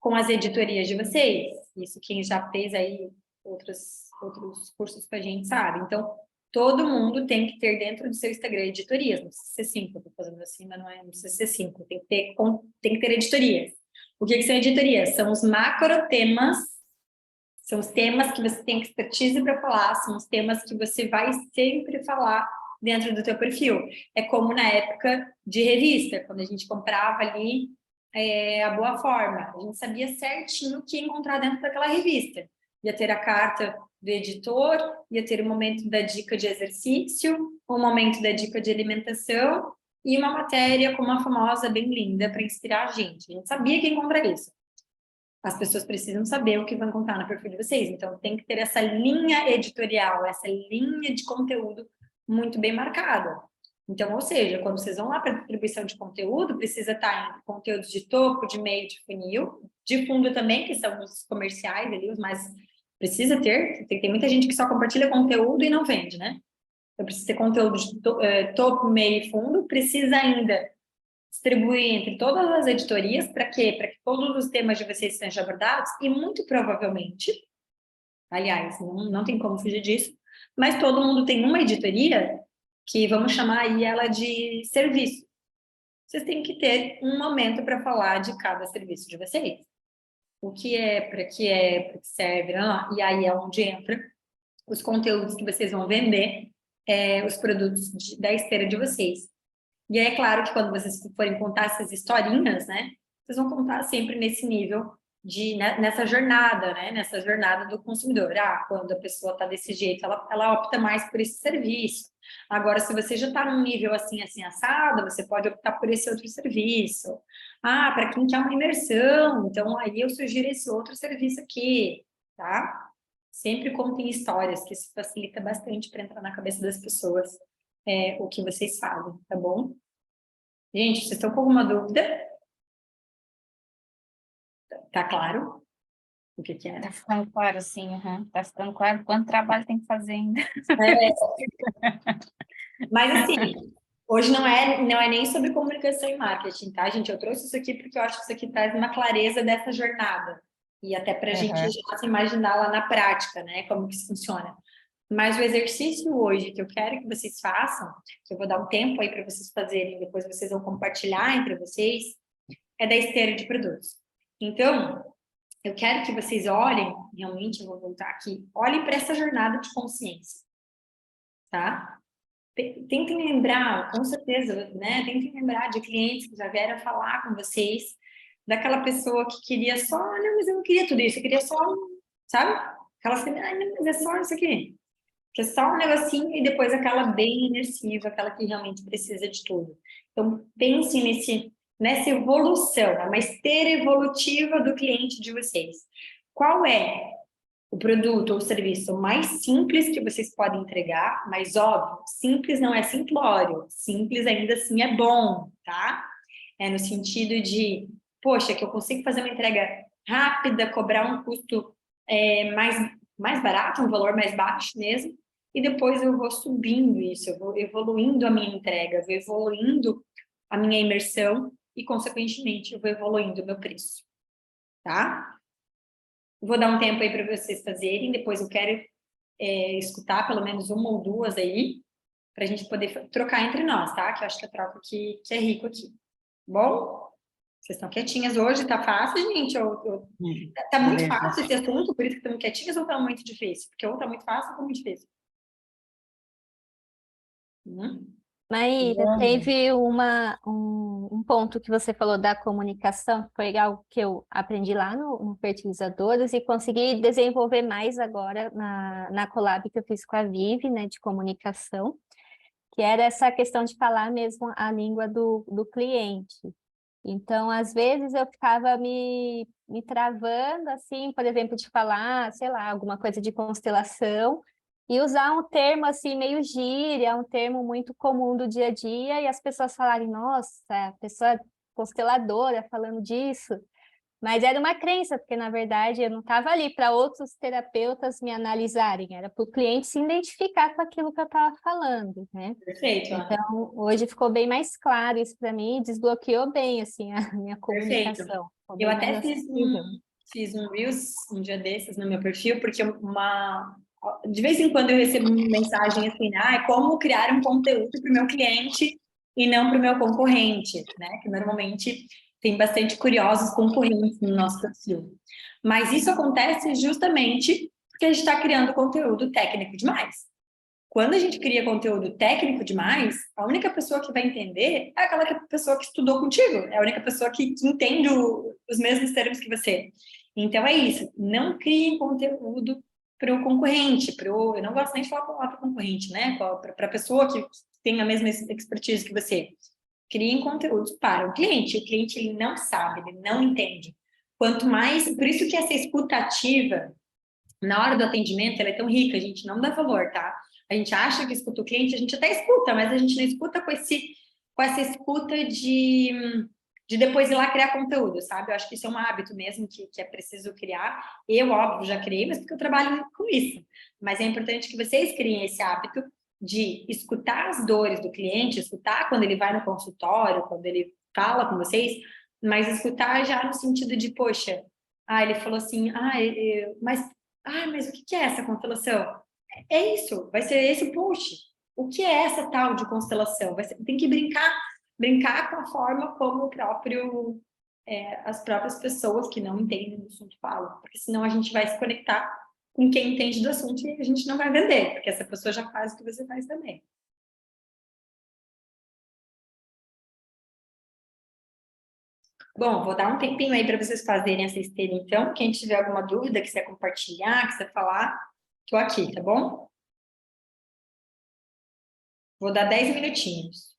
com as editorias de vocês. Isso quem já fez aí outros cursos com a gente sabe. Então, todo mundo tem que ter dentro do seu Instagram editorias. Não precisa ser 5, eu estou fazendo assim, mas não precisa ser 5. Tem que ter editorias. O que são editorias? São os macro temas, são os temas que você tem expertise para falar, são os temas que você vai sempre falar dentro do teu perfil. É como na época de revista, quando a gente comprava ali a Boa Forma. A gente sabia certinho o que encontrar dentro daquela revista. Ia ter a carta do editor, ia ter o momento da dica de exercício, o momento da dica de alimentação e uma matéria com uma famosa bem linda para inspirar a gente. A gente sabia que ia encontrar isso. As pessoas precisam saber o que vão encontrar no perfil de vocês. Então, tem que ter essa linha editorial, essa linha de conteúdo muito bem marcada. Então, ou seja, quando vocês vão lá para a distribuição de conteúdo, precisa estar entre conteúdos de topo, de meio, de funil, de fundo também, que são os comerciais ali, os mais... Precisa ter, tem muita gente que só compartilha conteúdo e não vende, né? Então, precisa ter conteúdo de topo, meio e fundo, precisa ainda distribuir entre todas as editorias, para quê? Para que todos os temas de vocês sejam abordados, e muito provavelmente, aliás, não tem como fugir disso, mas todo mundo tem uma editoria que vamos chamar aí ela de serviço. Vocês têm que ter um momento para falar de cada serviço de vocês. O que é, para que serve, e aí é onde entra os conteúdos que vocês vão vender, os produtos da esteira de vocês. E aí é claro que quando vocês forem contar essas historinhas, né, vocês vão contar sempre nesse nível nessa jornada, né, nessa jornada do consumidor. Quando a pessoa está desse jeito, ela opta mais por esse serviço. Agora, se você já está num nível assim, assado, você pode optar por esse outro serviço. Para quem quer uma imersão, então aí eu sugiro esse outro serviço aqui, tá? Sempre contem histórias, que isso facilita bastante para entrar na cabeça das pessoas o que vocês fazem, tá bom? Gente, vocês estão com alguma dúvida? Tá claro o que é? Tá ficando claro, sim. Tá ficando claro quanto trabalho tem que fazer ainda. Mas assim, hoje não é nem sobre comunicação e marketing, tá, gente? Eu trouxe isso aqui porque eu acho que isso aqui traz uma clareza dessa jornada. E até para a gente já se imaginar lá na prática, né? Como que isso funciona. Mas o exercício hoje que eu quero que vocês façam, que eu vou dar um tempo aí para vocês fazerem, depois vocês vão compartilhar entre vocês, é da esteira de produtos. Então, eu quero que vocês olhem, realmente, eu vou voltar aqui, olhem para essa jornada de consciência, tá? Tentem lembrar, com certeza, né? Tentem lembrar de clientes que já vieram falar com vocês, daquela pessoa que queria só, não, mas eu não queria tudo isso, eu queria só, sabe? Aquela assim, não, mas é só isso aqui. Que é só um negocinho e depois aquela bem imersiva, aquela que realmente precisa de tudo. Então, pense nessa evolução, uma esteira evolutiva do cliente de vocês. Qual é o produto ou serviço mais simples que vocês podem entregar? Mas, óbvio, simples não é simplório. Simples ainda assim é bom, tá? É no sentido de, poxa, que eu consigo fazer uma entrega rápida, cobrar um custo mais barato, um valor mais baixo mesmo, e depois eu vou subindo isso, eu vou evoluindo a minha entrega, eu vou evoluindo a minha imersão e, consequentemente, eu vou evoluindo o meu preço. tá? Vou dar um tempo aí para vocês fazerem, depois eu quero escutar pelo menos uma ou duas aí, para a gente poder trocar entre nós, tá? Que eu acho que a troca que é rico aqui. Bom? Vocês estão quietinhas hoje, tá fácil, gente? Tá muito Beleza. fácil esse assunto, por isso que estão quietinhas, ou tá muito difícil? Porque ou tá muito fácil ou tá muito difícil. Maíra, teve um ponto que você falou da comunicação, que foi algo que eu aprendi lá no Fertilizadores e consegui desenvolver mais agora na collab que eu fiz com a Vivi, né, de comunicação, que era essa questão de falar mesmo a língua do cliente. Então, às vezes eu ficava me travando, assim, por exemplo, de falar, sei lá, alguma coisa de constelação, e usar um termo assim, meio gíria, um termo muito comum do dia a dia, e as pessoas falarem, nossa, a pessoa consteladora falando disso. Mas era uma crença, porque na verdade eu não estava ali para outros terapeutas me analisarem, era para o cliente se identificar com aquilo que eu estava falando, né? Perfeito, Ana. Então, hoje ficou bem mais claro isso para mim, desbloqueou bem assim a minha Perfeito. comunicação. Ficou Eu bem até mais acessível. fiz um Reels um dia desses no meu perfil, porque de vez em quando eu recebo uma mensagem assim, é como criar um conteúdo para o meu cliente e não para o meu concorrente, né? Que normalmente tem bastante curiosos concorrentes no nosso perfil. Mas isso acontece justamente porque a gente está criando conteúdo técnico demais. Quando a gente cria conteúdo técnico demais, a única pessoa que vai entender é aquela pessoa que estudou contigo, é a única pessoa que entende os mesmos termos que você. Então é isso, não criem conteúdo para o concorrente, eu não gosto nem de falar para o concorrente, né? Para a pessoa que tem a mesma expertise que você. Criem conteúdos para o cliente ele não sabe, ele não entende. Quanto mais, por isso que essa escutativa na hora do atendimento, ela é tão rica, a gente não dá valor, tá? A gente acha que escuta o cliente, a gente até escuta, mas a gente não escuta com essa escuta de depois ir lá criar conteúdo, sabe? Eu acho que isso é um hábito mesmo que é preciso criar. Eu, óbvio, já criei, mas porque eu trabalho com isso. Mas é importante que vocês criem esse hábito de escutar as dores do cliente, escutar quando ele vai no consultório, quando ele fala com vocês, mas escutar já no sentido de, poxa, ele falou assim, mas o que é essa constelação? É isso, vai ser esse o post. O que é essa tal de constelação? Tem que brincar com a forma como as próprias pessoas que não entendem do assunto falam, porque senão a gente vai se conectar com quem entende do assunto e a gente não vai vender, porque essa pessoa já faz o que você faz também. Bom, vou dar um tempinho aí para vocês fazerem essa esteira, então. Quem tiver alguma dúvida, quiser compartilhar, quiser falar, estou aqui, tá bom? Vou dar 10 minutinhos.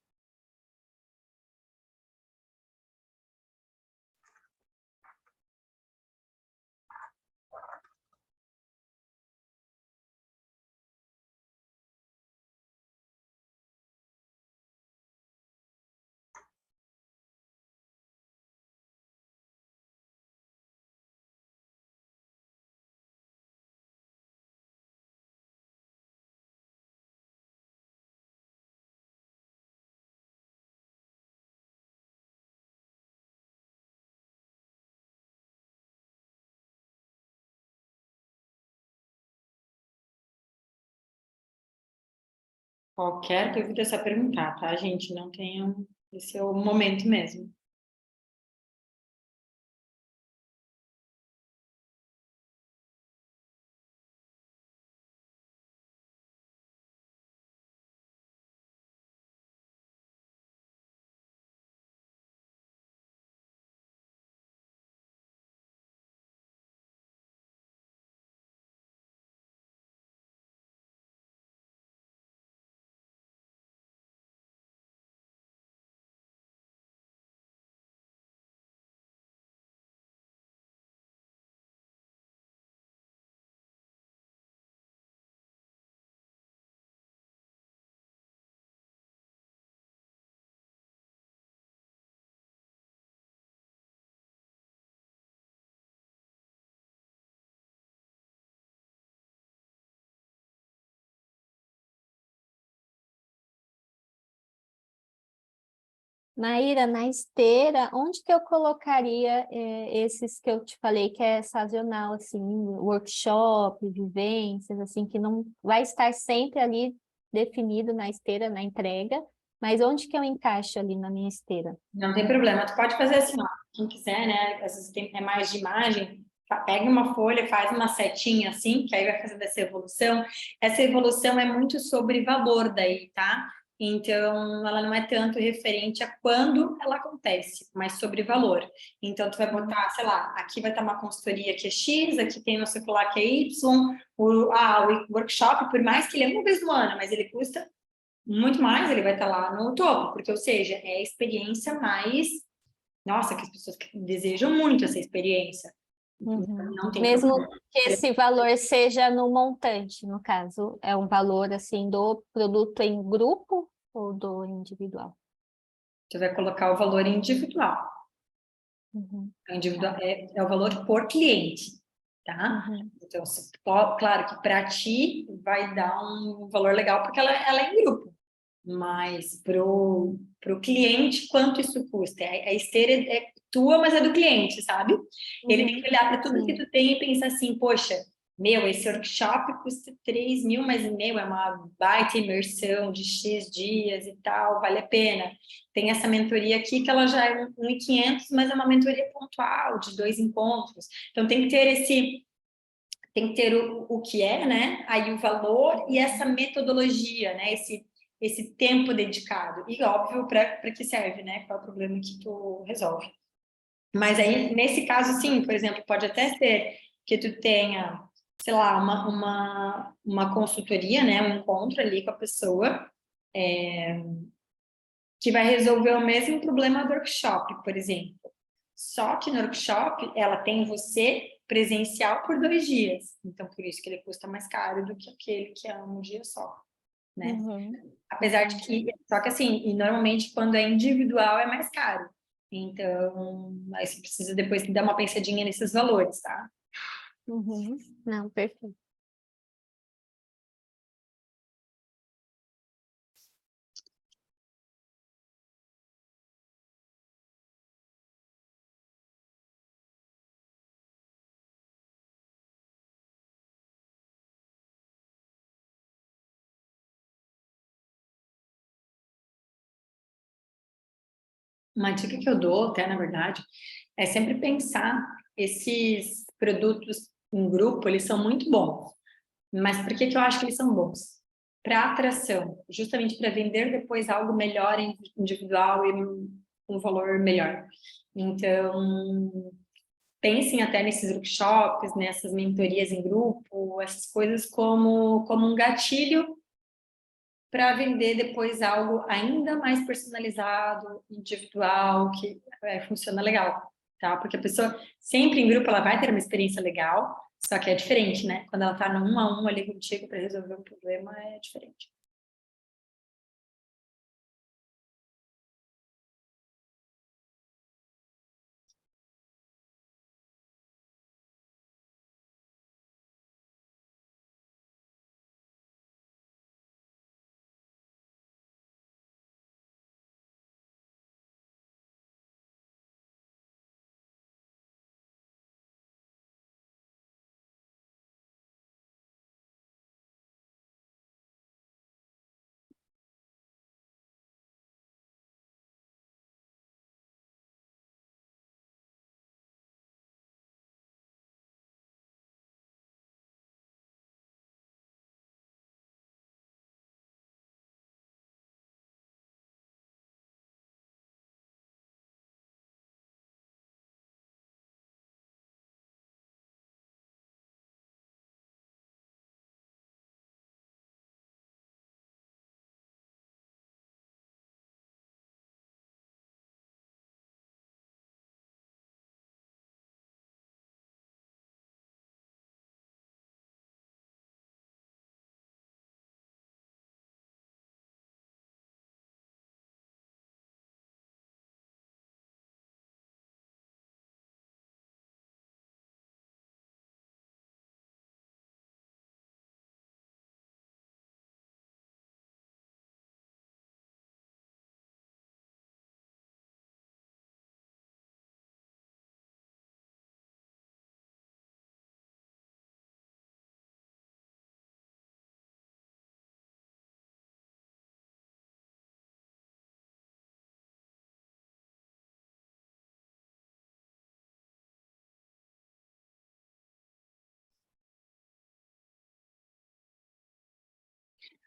Qualquer dúvida é só perguntar, tá, gente? Não tenham... Esse é o momento mesmo. Maíra, na esteira, onde que eu colocaria esses que eu te falei que é sazonal, assim, workshop, vivências, assim, que não vai estar sempre ali definido na esteira, na entrega, mas onde que eu encaixo ali na minha esteira? Não tem problema, tu pode fazer assim, ó, quem quiser, né, às vezes é mais de imagem, pega uma folha, faz uma setinha assim, que aí vai fazer dessa evolução. Essa evolução é muito sobre valor daí, tá? Então, ela não é tanto referente a quando ela acontece, mas sobre valor. Então, tu vai botar, sei lá, aqui vai estar uma consultoria que é X, aqui tem não sei o que lá que é Y, o workshop, por mais que ele é uma vez no ano, mas ele custa muito mais, ele vai estar lá no topo, porque, ou seja, é a experiência mais, nossa, que as pessoas desejam muito essa experiência. Não tem Mesmo problema. que esse valor seja no montante, no caso, é um valor assim do produto em grupo ou do individual? Você vai colocar o valor individual. O individual é o valor por cliente, tá? Então, claro que para ti vai dar um valor legal porque ela é em grupo, mas pro cliente, quanto isso custa? A esteira é tua, mas é do cliente, sabe? Ele tem que olhar para tudo que Sim. tu tem e pensar assim, poxa, meu, esse workshop custa 3 mil, mas, meu, é uma baita imersão de X dias e tal, vale a pena. Tem essa mentoria aqui que ela já é 1.500, mas é uma mentoria pontual, de 2 encontros. Então, tem que ter o que é, né? Aí o valor e essa metodologia, né? Esse tempo dedicado. E, óbvio, para que serve, né? Qual é o problema que tu resolve. Mas aí, nesse caso, sim, por exemplo, pode até ser que tu tenha, sei lá, uma consultoria, né? Um encontro ali com a pessoa, que vai resolver o mesmo problema do workshop, por exemplo. Só que no workshop, ela tem você presencial por 2 dias. Então, por isso que ele custa mais caro do que aquele que é um dia só, né? Apesar de que, só que assim, e normalmente quando é individual é mais caro. Então, aí você precisa depois dar uma pensadinha nesses valores, tá? Não, perfeito. Uma dica que eu dou, até na verdade, é sempre pensar esses produtos em grupo, eles são muito bons. Mas por que que eu acho que eles são bons? Para atração, justamente para vender depois algo melhor individual e um valor melhor. Então, pensem até nesses workshops, nessas mentorias em grupo, essas coisas como um gatilho para vender depois algo ainda mais personalizado, individual, que funciona legal, tá? Porque a pessoa sempre em grupo ela vai ter uma experiência legal, só que é diferente, né? Quando ela tá no 1 a 1 ali contigo para resolver um problema, é diferente.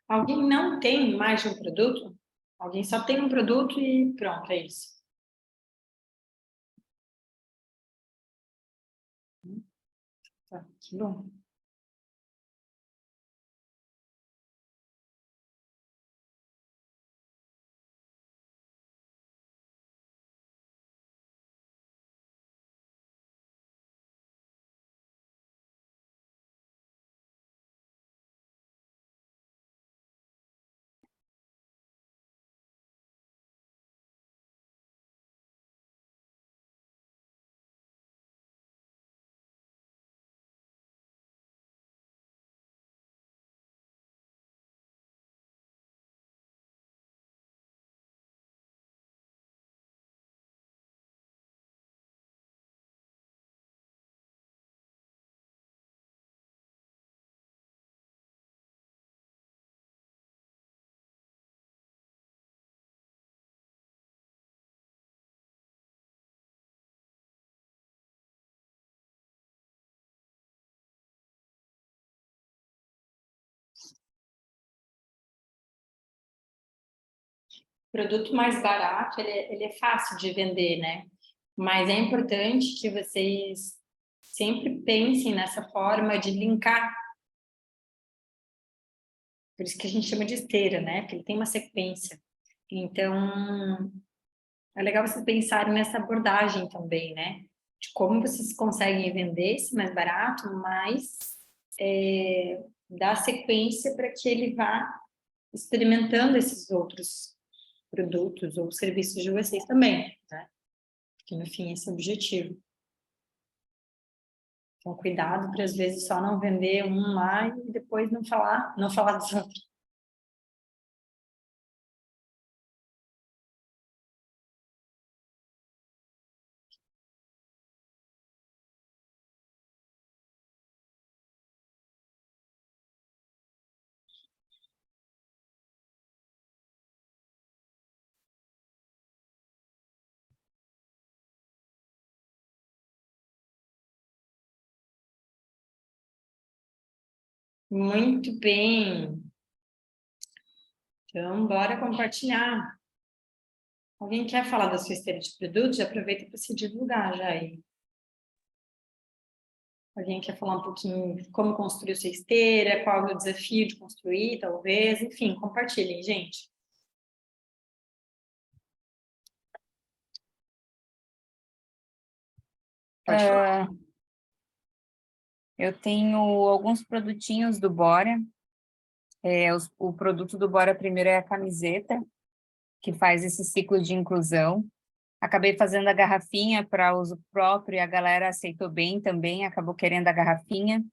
Alguém não tem mais de um produto? Alguém só tem um produto e pronto, é isso. Tá, que bom. Produto mais barato, ele é fácil de vender, né? Mas é importante que vocês sempre pensem nessa forma de linkar. Por isso que a gente chama de esteira, né? Porque ele tem uma sequência. Então, é legal vocês pensarem nessa abordagem também, né? De como vocês conseguem vender esse mais barato, mas dar sequência para que ele vá experimentando esses outros produtos ou serviços de vocês também, né? Porque no fim esse é o objetivo. Então, cuidado para às vezes só não vender um lá e depois não falar dos outros. Muito bem. Então, bora compartilhar. Alguém quer falar da sua esteira de produtos? Já aproveita para se divulgar já aí. Alguém quer falar um pouquinho de como construir sua esteira, qual é o desafio de construir, talvez, enfim, compartilhem, gente. Pode falar. Eu tenho alguns produtinhos do Bora. O produto do Bora primeiro é a camiseta, que faz esse ciclo de inclusão. Acabei fazendo a garrafinha para uso próprio e a galera aceitou bem também, acabou querendo a garrafinha.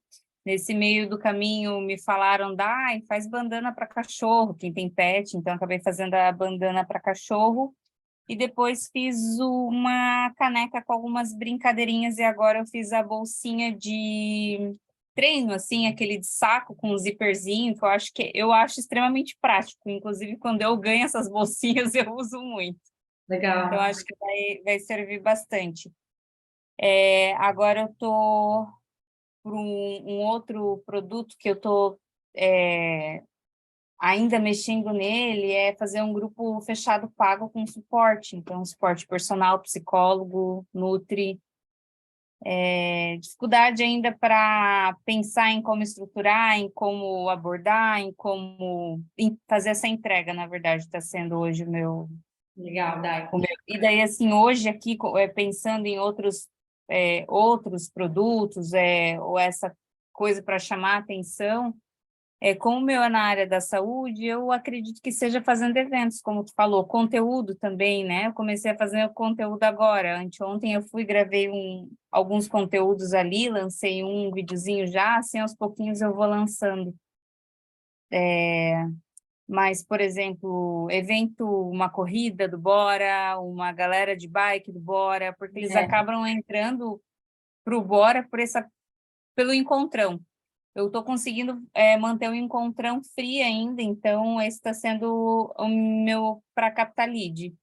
Nesse meio do caminho me falaram, faz bandana para cachorro, quem tem pet, então acabei fazendo a bandana para cachorro. E depois fiz uma caneca com algumas brincadeirinhas e agora eu fiz a bolsinha de treino, assim, aquele de saco com um zíperzinho, que eu acho extremamente prático. Inclusive, quando eu ganho essas bolsinhas, eu uso muito. Legal. Então, acho que vai servir bastante. Agora eu estou por um outro produto que eu estou ainda mexendo nele, é fazer um grupo fechado pago com suporte. Então, suporte personal, psicólogo, nutri. Dificuldade ainda para pensar em como estruturar, em como abordar, em fazer essa entrega, na verdade, está sendo hoje o meu... Legal, Dai. E daí, assim, hoje aqui, pensando em outros produtos, ou essa coisa para chamar a atenção, como o meu é na área da saúde, eu acredito que seja fazendo eventos, como tu falou, conteúdo também, né? Eu comecei a fazer o conteúdo agora. Anteontem eu gravei alguns conteúdos ali, lancei um videozinho já, assim, aos pouquinhos eu vou lançando. Mas, por exemplo, evento, uma corrida do Bora, uma galera de bike do Bora, porque eles acabam entrando para o Bora pelo encontrão. Eu estou conseguindo manter o encontrão free ainda, então esse está sendo o meu para captar lead.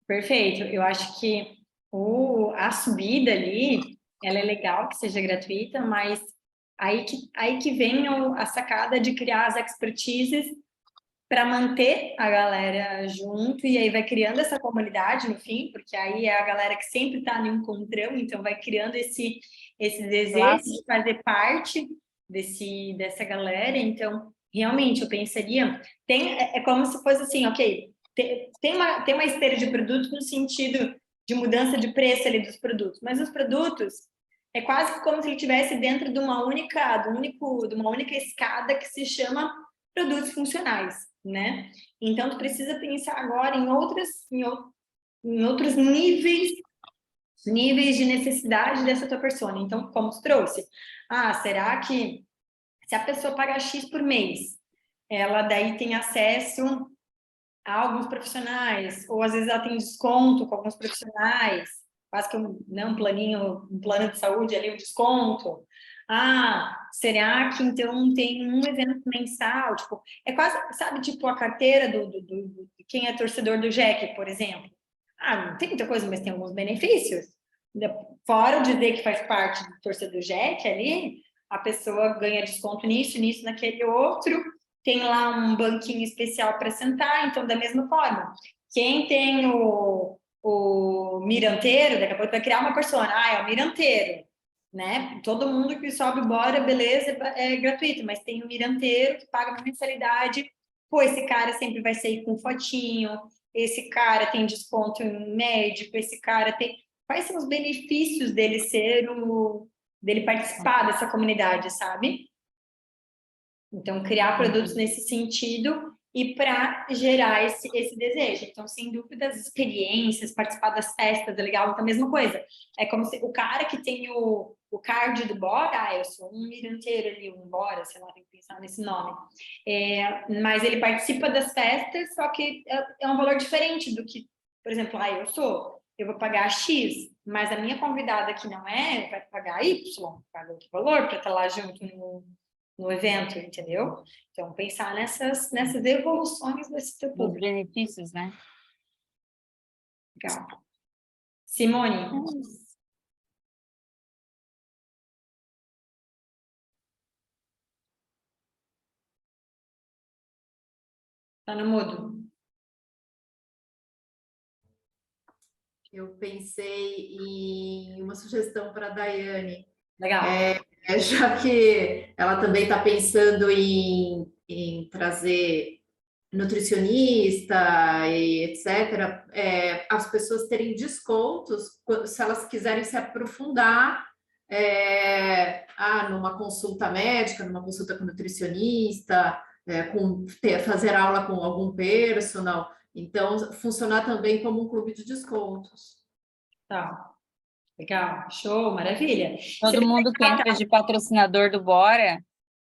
Perfeito. Eu acho que a subida ali, ela é legal que seja gratuita, mas Aí que vem a sacada de criar as expertises para manter a galera junto, e aí vai criando essa comunidade no fim, porque aí é a galera que sempre está no encontrão, então vai criando esse desejo de fazer parte dessa galera. Então, realmente, eu pensaria, é como se fosse assim, ok, tem uma esteira de produtos no sentido de mudança de preço ali dos produtos, mas os produtos é quase como se ele estivesse dentro de uma única escada que se chama produtos funcionais, né? Então, tu precisa pensar agora em outros níveis de necessidade dessa tua persona. Então, como tu trouxe, será que se a pessoa paga X por mês, ela daí tem acesso a alguns profissionais, ou às vezes ela tem desconto com alguns profissionais, quase que um plano de saúde ali, um desconto. Será que então tem um evento mensal? Tipo, é quase, sabe, tipo a carteira de quem é torcedor do Jack, por exemplo. Não tem muita coisa, mas tem alguns benefícios. Fora o dizer que faz parte do torcedor do Jack ali, a pessoa ganha desconto nisso, naquele outro, tem lá um banquinho especial para sentar, então da mesma forma. Quem tem o miranteiro, daqui a pouco vai criar uma persona, é o miranteiro, né? Todo mundo que sobe Bora, beleza, é gratuito, mas tem o miranteiro que paga uma mensalidade, esse cara sempre vai sair com fotinho, esse cara tem desconto em médico, esse cara tem... Quais são os benefícios dele participar dessa comunidade, sabe? Então, criar produtos nesse sentido e para gerar esse desejo. Então, sem dúvida, as experiências, participar das festas é legal, então a mesma coisa. É como se o cara que tem o card do Bora, eu sou um miranteiro ali, um Bora, sei lá, tem que pensar nesse nome. Mas ele participa das festas, só que é um valor diferente do que, por exemplo, eu vou pagar X, mas a minha convidada que não vai pagar Y, paga outro valor para estar lá junto no evento, entendeu? Então, pensar nessas evoluções desse teu Dos público. benefícios, né? Legal. Simone. Tá no mudo. Eu pensei em uma sugestão para a Daiane. Legal. Já que ela também está pensando em trazer nutricionista e etc., as pessoas terem descontos se elas quiserem se aprofundar numa consulta médica, numa consulta com nutricionista, fazer aula com algum personal. Então, funcionar também como um clube de descontos. Tá. Legal. Show, maravilha. Todo mundo que entra de patrocinador do Bora,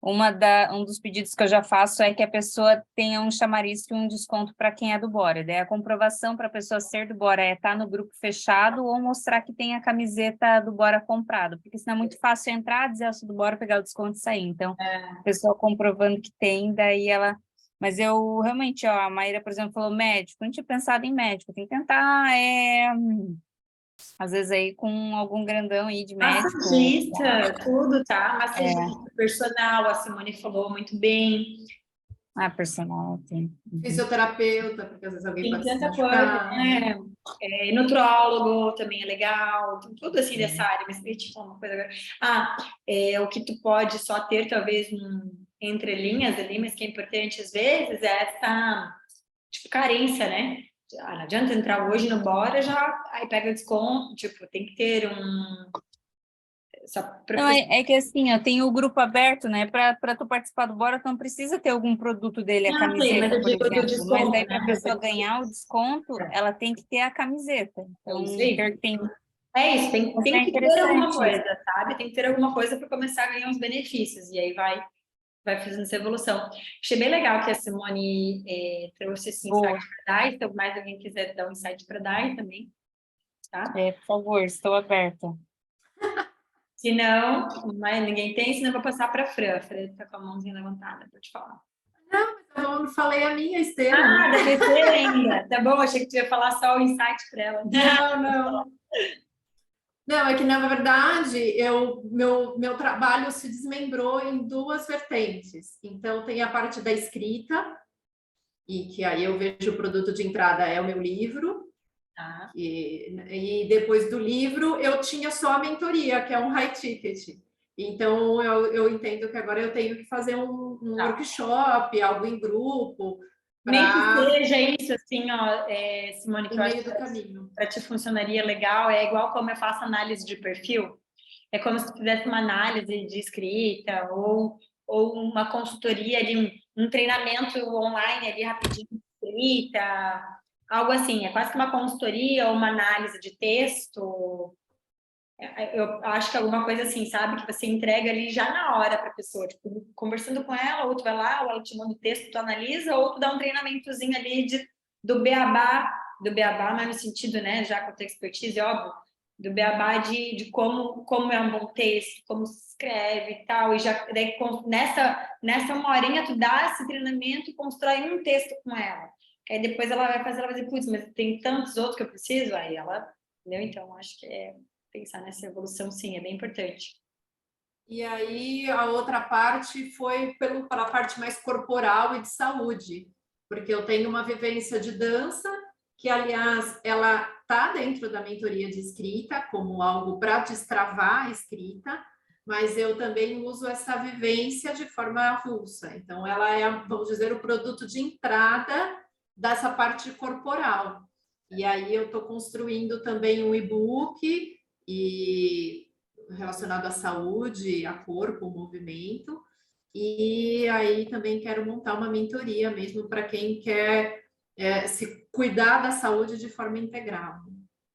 um dos pedidos que eu já faço é que a pessoa tenha um chamariz e um desconto para quem é do Bora. Daí a comprovação para a pessoa ser do Bora é estar no grupo fechado ou mostrar que tem a camiseta do Bora comprado, porque senão é muito fácil entrar, dizer eu sou do Bora, pegar o desconto e sair. Então, a pessoa comprovando que tem, daí ela... Mas eu realmente, a Maíra, por exemplo, falou médico, não tinha pensado em médico, tem que tentar... Às vezes aí com algum grandão aí de médico. Massagista, tudo, tá? Massagista, personal, a Simone falou muito bem. Personal, tem. Fisioterapeuta, porque às vezes alguém Tem pode se tanta coisa, machucar. né? Nutrólogo também é legal, tem tudo assim dessa área, mas eu te falar uma coisa agora. O que tu pode só ter, talvez, entre linhas ali, mas que é importante às vezes, é essa, tipo, carência, né? Não adianta entrar hoje no Bora, aí pega desconto, tipo, tem que ter Não, é que assim, tem o grupo aberto, né? Para tu participar do Bora, tu não precisa ter algum produto dele, a camiseta, mas eu por digo do exemplo. desconto, Mas daí, para a né? pessoa ganhar o desconto, ela tem que ter a camiseta. Então, tem... É isso, tem que ter alguma coisa, sabe? Tem que ter alguma coisa para começar a ganhar os benefícios, e aí vai fazendo essa evolução. Achei bem legal que a Simone trouxe esse insight para dar, então mais alguém quiser dar um insight para dar também, tá? por favor, estou aberta. Se não, mas ninguém tem, senão eu vou passar para a Fran. A Fran está com a mãozinha levantada, pode falar. Não, mas eu não falei a minha esteira. Da besteira ainda. Tá bom, achei que tu ia falar só o insight para ela. Não. Não, é que na verdade meu trabalho se desmembrou em duas vertentes. Então tem a parte da escrita, e que aí eu vejo o produto de entrada é o meu livro, Tá? e depois do livro eu tinha só a mentoria, que é um high ticket. Então eu entendo que agora eu tenho que fazer um Tá. workshop, algo em grupo, Nem que para seja isso, assim, ó, Simone, que o eu acho meio que do caminho. para ti funcionaria legal, é igual como eu faço análise de perfil. É como se tu fizesse uma análise de escrita ou uma consultoria ali, um treinamento online ali rapidinho de escrita, algo assim. É quase que uma consultoria ou uma análise de texto. Eu acho que é alguma coisa assim, sabe? Que você entrega ali já na hora para a pessoa, tipo, conversando com ela, ou tu vai lá, ou ela te manda o texto, tu analisa, ou tu dá um treinamentozinho ali do beabá, mas no sentido, né, já com a tua expertise, óbvio, do beabá de como é um bom texto, como se escreve e tal, e já daí, nessa uma horinha tu dá esse treinamento e constrói um texto com ela. Aí depois ela vai dizer, putz, mas tem tantos outros que eu preciso, aí ela, entendeu? Então, acho que pensar nessa evolução, sim, é bem importante. E aí a outra parte foi pela parte mais corporal e de saúde, porque eu tenho uma vivência de dança, que aliás ela está dentro da mentoria de escrita como algo para destravar a escrita, mas eu também uso essa vivência de forma avulsa. Então ela é, vamos dizer, o produto de entrada dessa parte corporal. E aí eu estou construindo também um e-book e relacionado à saúde, a corpo, movimento. E aí também quero montar uma mentoria mesmo para quem quer se cuidar da saúde de forma integral.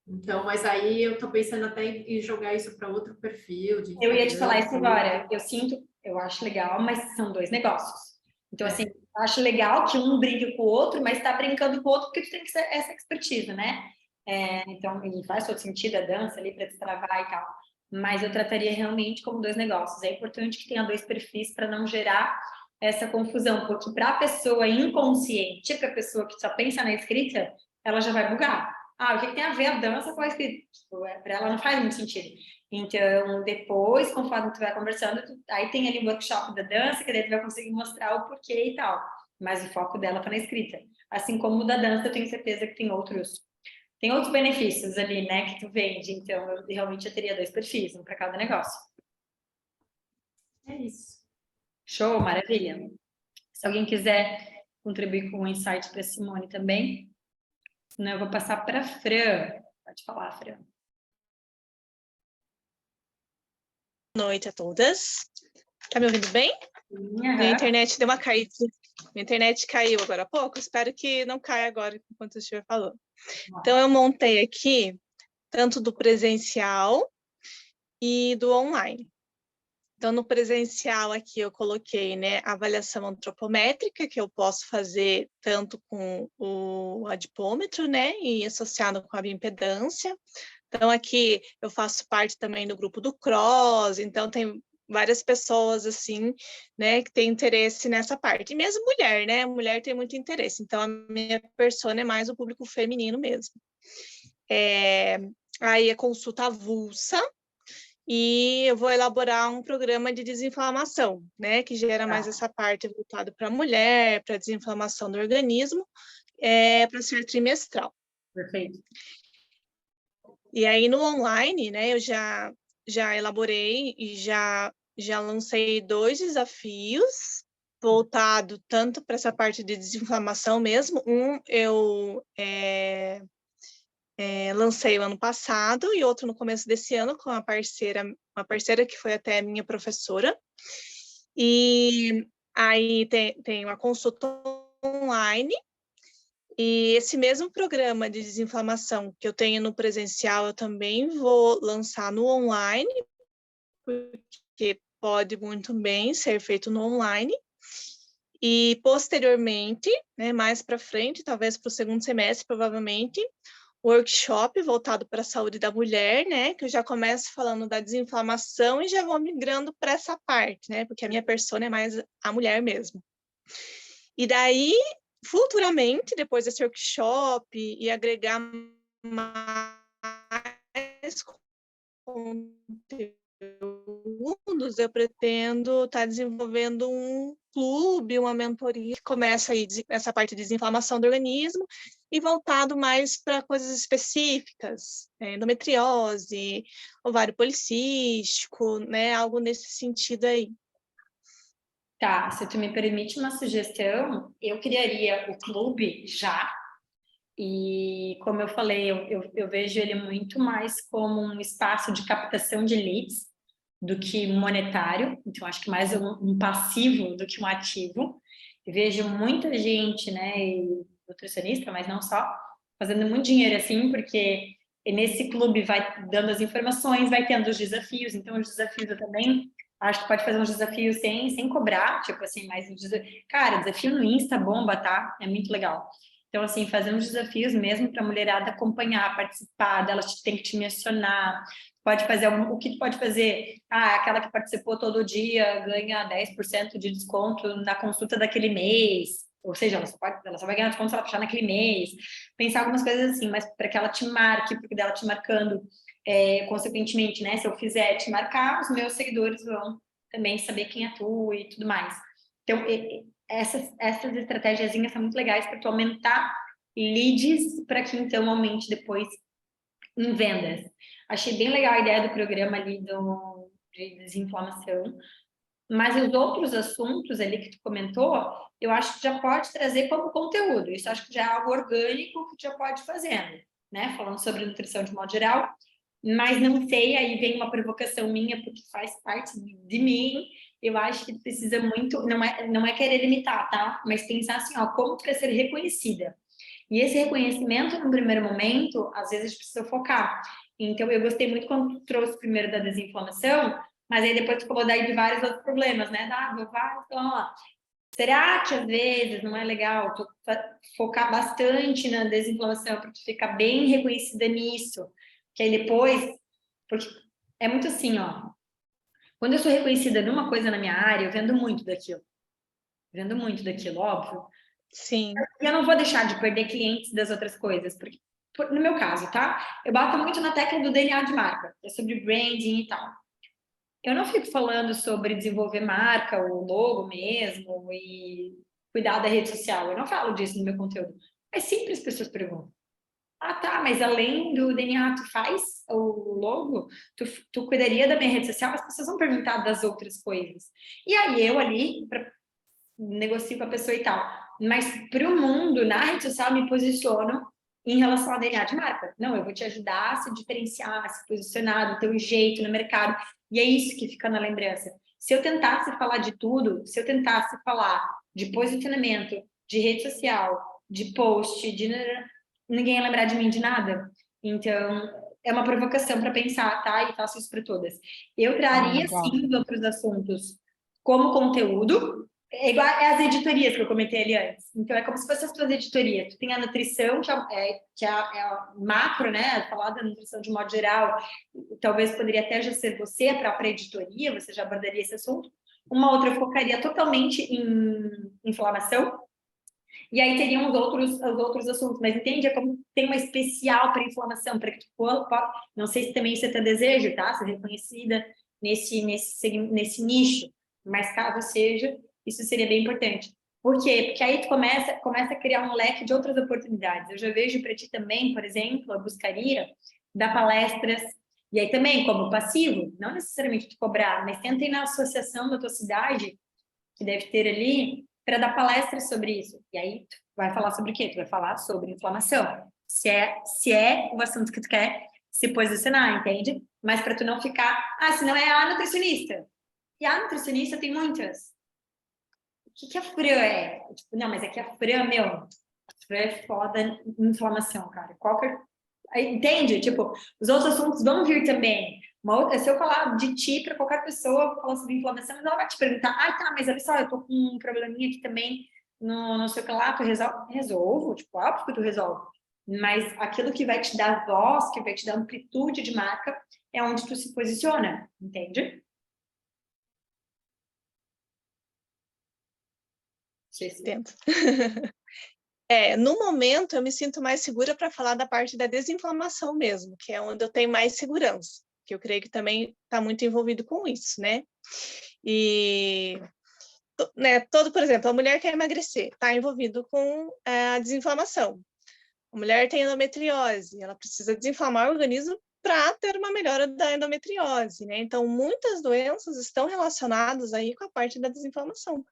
Então, mas aí eu estou pensando até em jogar isso para outro perfil de Eu ia te falar Instagram. isso agora. Eu acho legal, mas são dois negócios. Então, assim, eu acho legal que um brinque com o outro, mas está brincando com o outro porque tu tem que ser essa expertise, né? Então, e faz todo sentido a dança ali para destravar e tal. Mas eu trataria realmente como dois negócios. É importante que tenha dois perfis para não gerar essa confusão, porque para a pessoa inconsciente, para a pessoa que só pensa na escrita, ela já vai bugar. Ah, o que tem a ver a dança com a escrita? Tipo, para ela não faz muito sentido. Então, depois, conforme tu vai conversando, aí tem ali o workshop da dança, que daí tu vai conseguir mostrar o porquê e tal. Mas o foco dela tá na escrita. Assim como o da dança, eu tenho certeza que tem outros benefícios ali, né, que tu vende. Então, eu realmente teria dois perfis, um para cada negócio. É isso. Show, maravilha. Se alguém quiser contribuir com um insight para Simone também, senão eu vou passar para a Fran. Pode falar, Fran. Boa noite a todas. Tá me ouvindo bem? Minha internet deu uma caída. Minha internet caiu agora há pouco. Espero que não caia agora enquanto eu estiver falando. Então, eu montei aqui tanto do presencial e do online. Então, no presencial aqui eu coloquei, né, a avaliação antropométrica, que eu posso fazer tanto com o adipômetro, né, e associado com a bioimpedância. Então, aqui eu faço parte também do grupo do CROSS, então tem várias pessoas, assim, né, que têm interesse nessa parte. E mesmo mulher, né, mulher tem muito interesse. Então, a minha persona é mais o público feminino mesmo. Aí a consulta avulsa, e eu vou elaborar um programa de desinflamação, né, que gera mais essa parte voltada para a mulher, para desinflamação do organismo, para ser trimestral. Perfeito. E aí no online, né, eu já elaborei e já lancei 2 desafios voltado tanto para essa parte de desinflamação mesmo. Eu lancei o ano passado e outro no começo desse ano com uma parceira que foi até minha professora. E aí tem uma consulta online. E esse mesmo programa de desinflamação que eu tenho no presencial, eu também vou lançar no online, porque pode muito bem ser feito no online. E posteriormente, né, mais para frente, talvez para o segundo semestre, provavelmente, workshop voltado para a saúde da mulher, né, que eu já começo falando da desinflamação e já vou migrando para essa parte, né, porque a minha persona é mais a mulher mesmo. E daí, futuramente, depois desse workshop e agregar mais conteúdos, eu pretendo estar desenvolvendo um clube, uma mentoria, que começa aí essa parte de desinflamação do organismo e voltado mais para coisas específicas, endometriose, ovário policístico, né, algo nesse sentido aí. Tá, se tu me permite uma sugestão, eu criaria o clube já, e como eu falei, eu vejo ele muito mais como um espaço de captação de leads do que monetário, então acho que mais um passivo do que um ativo. Eu vejo muita gente, né, e nutricionista, mas não só, fazendo muito dinheiro assim, porque nesse clube vai dando as informações, vai tendo os desafios, então os desafios eu também acho que pode fazer uns desafios sem cobrar, tipo assim, mas cara, desafio no Insta bomba, tá? É muito legal. Então, assim, fazer uns desafios mesmo para a mulherada acompanhar, participar, dela tem que te mencionar, pode fazer o que tu pode fazer? Ah, aquela que participou todo dia ganha 10% de desconto na consulta daquele mês, ou seja, ela só vai ganhar desconto se ela fechar naquele mês. Pensar algumas coisas assim, mas para que ela te marque, porque dela te marcando, consequentemente, né? Se eu fizer te marcar, os meus seguidores vão também saber quem é tu e tudo mais. Então, essas estratégiazinhas são muito legais para tu aumentar leads para que então aumente depois em vendas. Achei bem legal a ideia do programa ali de desinflamação, mas os outros assuntos ali que tu comentou, eu acho que já pode trazer como conteúdo. Isso acho que já é algo orgânico que tu já pode ir fazendo, né? Falando sobre nutrição de modo geral, mas não sei, aí vem uma provocação minha, porque faz parte de mim. Eu acho que precisa muito, não é querer limitar, tá? Mas pensar assim, ó, como para ser reconhecida. E esse reconhecimento, no primeiro momento, às vezes a gente precisa focar. Então, eu gostei muito quando tu trouxe primeiro da desinflamação, mas aí depois tu falou daí de vários outros problemas, né? Será que às vezes não é legal tu focar bastante na desinflamação para tu ficar bem reconhecida nisso? Que aí depois, porque é muito assim, ó. Quando eu sou reconhecida numa coisa na minha área, eu vendo muito daquilo. Vendo muito daquilo, óbvio. Sim. E eu não vou deixar de perder clientes das outras coisas, porque, no meu caso, tá? Eu bato muito na tecla do DNA de marca, é sobre branding e tal. Eu não fico falando sobre desenvolver marca, o logo mesmo, e cuidar da rede social. Eu não falo disso no meu conteúdo. Mas sempre as pessoas perguntam. Ah, tá, mas além do DNA, tu faz o logo? Tu cuidaria da minha rede social? As pessoas vão perguntar das outras coisas. E aí eu ali, negocio com a pessoa e tal. Mas para o mundo, na rede social, me posiciono em relação ao DNA de marca. Não, eu vou te ajudar a se diferenciar, a se posicionar do teu jeito no mercado. E é isso que fica na lembrança. Se eu tentasse falar de tudo, se eu tentasse falar de posicionamento, de rede social, de post, ninguém ia lembrar de mim de nada. Então, é uma provocação para pensar, tá? E faço isso para todas. Eu traria, sim, os outros assuntos como conteúdo, é igual as editorias que eu comentei ali antes. Então, é como se fossem as tuas editorias. Tu tem a nutrição, que é a macro, né? Falar da nutrição de modo geral. Talvez poderia até já ser você, a própria editoria, você já abordaria esse assunto. Uma outra focaria totalmente em inflamação. E aí teriam os outros assuntos. Mas entende? É como tem uma especial para inflamação, para que tu não sei se também isso é teu desejo, tá? Ser reconhecida nesse nicho. Mas caso seja, isso seria bem importante. Por quê? Porque aí tu começa a criar um leque de outras oportunidades. Eu já vejo para ti também, por exemplo, eu buscaria dar palestras, e aí também como passivo, não necessariamente tu cobrar, mas tenta ir na associação da tua cidade, que deve ter ali, para dar palestras sobre isso. E aí tu vai falar sobre o quê? Tu vai falar sobre inflamação. Se é o assunto que tu quer se posicionar, entende? Mas para tu não ficar, se não é a nutricionista. E a nutricionista tem muitas. O que a Fran é? Tipo, não, mas é que a Fran, a Fran é foda em inflamação, cara. Entende? Tipo, os outros assuntos vão vir também. Se eu falar de ti para qualquer pessoa, falar sobre inflamação, ela vai te perguntar, tá, mas olha só, eu tô com um probleminha aqui também, não sei o que lá, tu resolve? Resolvo, tipo, óbvio que tu resolve. Mas aquilo que vai te dar voz, que vai te dar amplitude de marca, é onde tu se posiciona, entende? Dentro. No momento, eu me sinto mais segura para falar da parte da desinflamação mesmo, que é onde eu tenho mais segurança. que eu creio que também está muito envolvido com isso, né? E, né, por exemplo, a mulher quer emagrecer, está envolvido com a desinflamação. A mulher tem endometriose, ela precisa desinflamar o organismo para ter uma melhora da endometriose, né? Então, muitas doenças estão relacionadas aí com a parte da desinflamação.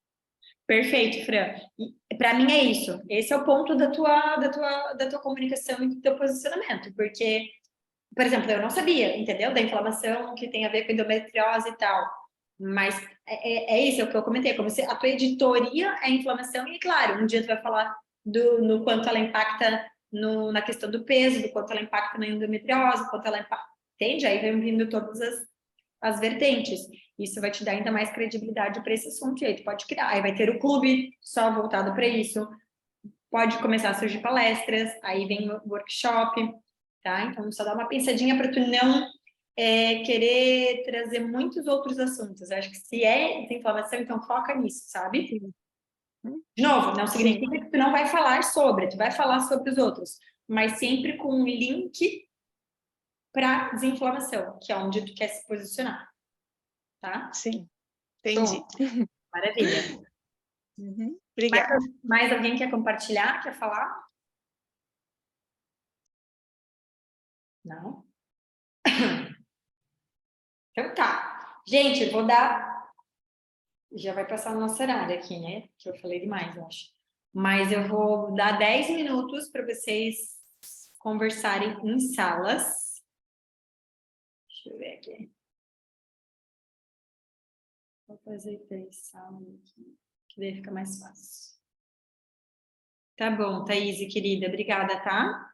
Perfeito, Fran. Para mim é isso. Esse é o ponto da tua comunicação e do teu posicionamento, porque, por exemplo, eu não sabia, entendeu? Da inflamação que tem a ver com endometriose e tal. Mas é isso, é o que eu comentei. Como se a tua editoria é inflamação, e claro, um dia tu vai falar no quanto ela impacta na questão do peso, do quanto ela impacta na endometriose, do quanto ela impacta. Entende? Aí vem vindo todas as vertentes. Isso vai te dar ainda mais credibilidade para esse assunto, e aí tu pode criar. Aí vai ter o clube só voltado para isso. Pode começar a surgir palestras, aí vem o workshop, tá? Então, só dá uma pensadinha para tu não querer trazer muitos outros assuntos. Eu acho que se é desinflamação, então foca nisso, sabe? Sim. De novo, não significa que tu não vai falar sobre, tu vai falar sobre os outros, mas sempre com um link para desinflamação, que é onde tu quer se posicionar, tá? Sim, entendi. Show. Maravilha. Obrigada. Mais alguém quer compartilhar, quer falar? Não? Então tá. Gente, eu vou dar... Já vai passar o nosso horário aqui, né? Que eu falei demais, eu acho. Mas eu vou dar 10 minutos para vocês conversarem em salas. Deixa eu ver aqui. Vou fazer 3 salas aqui, que daí fica mais fácil. Tá bom, Thaís, querida. Obrigada, tá?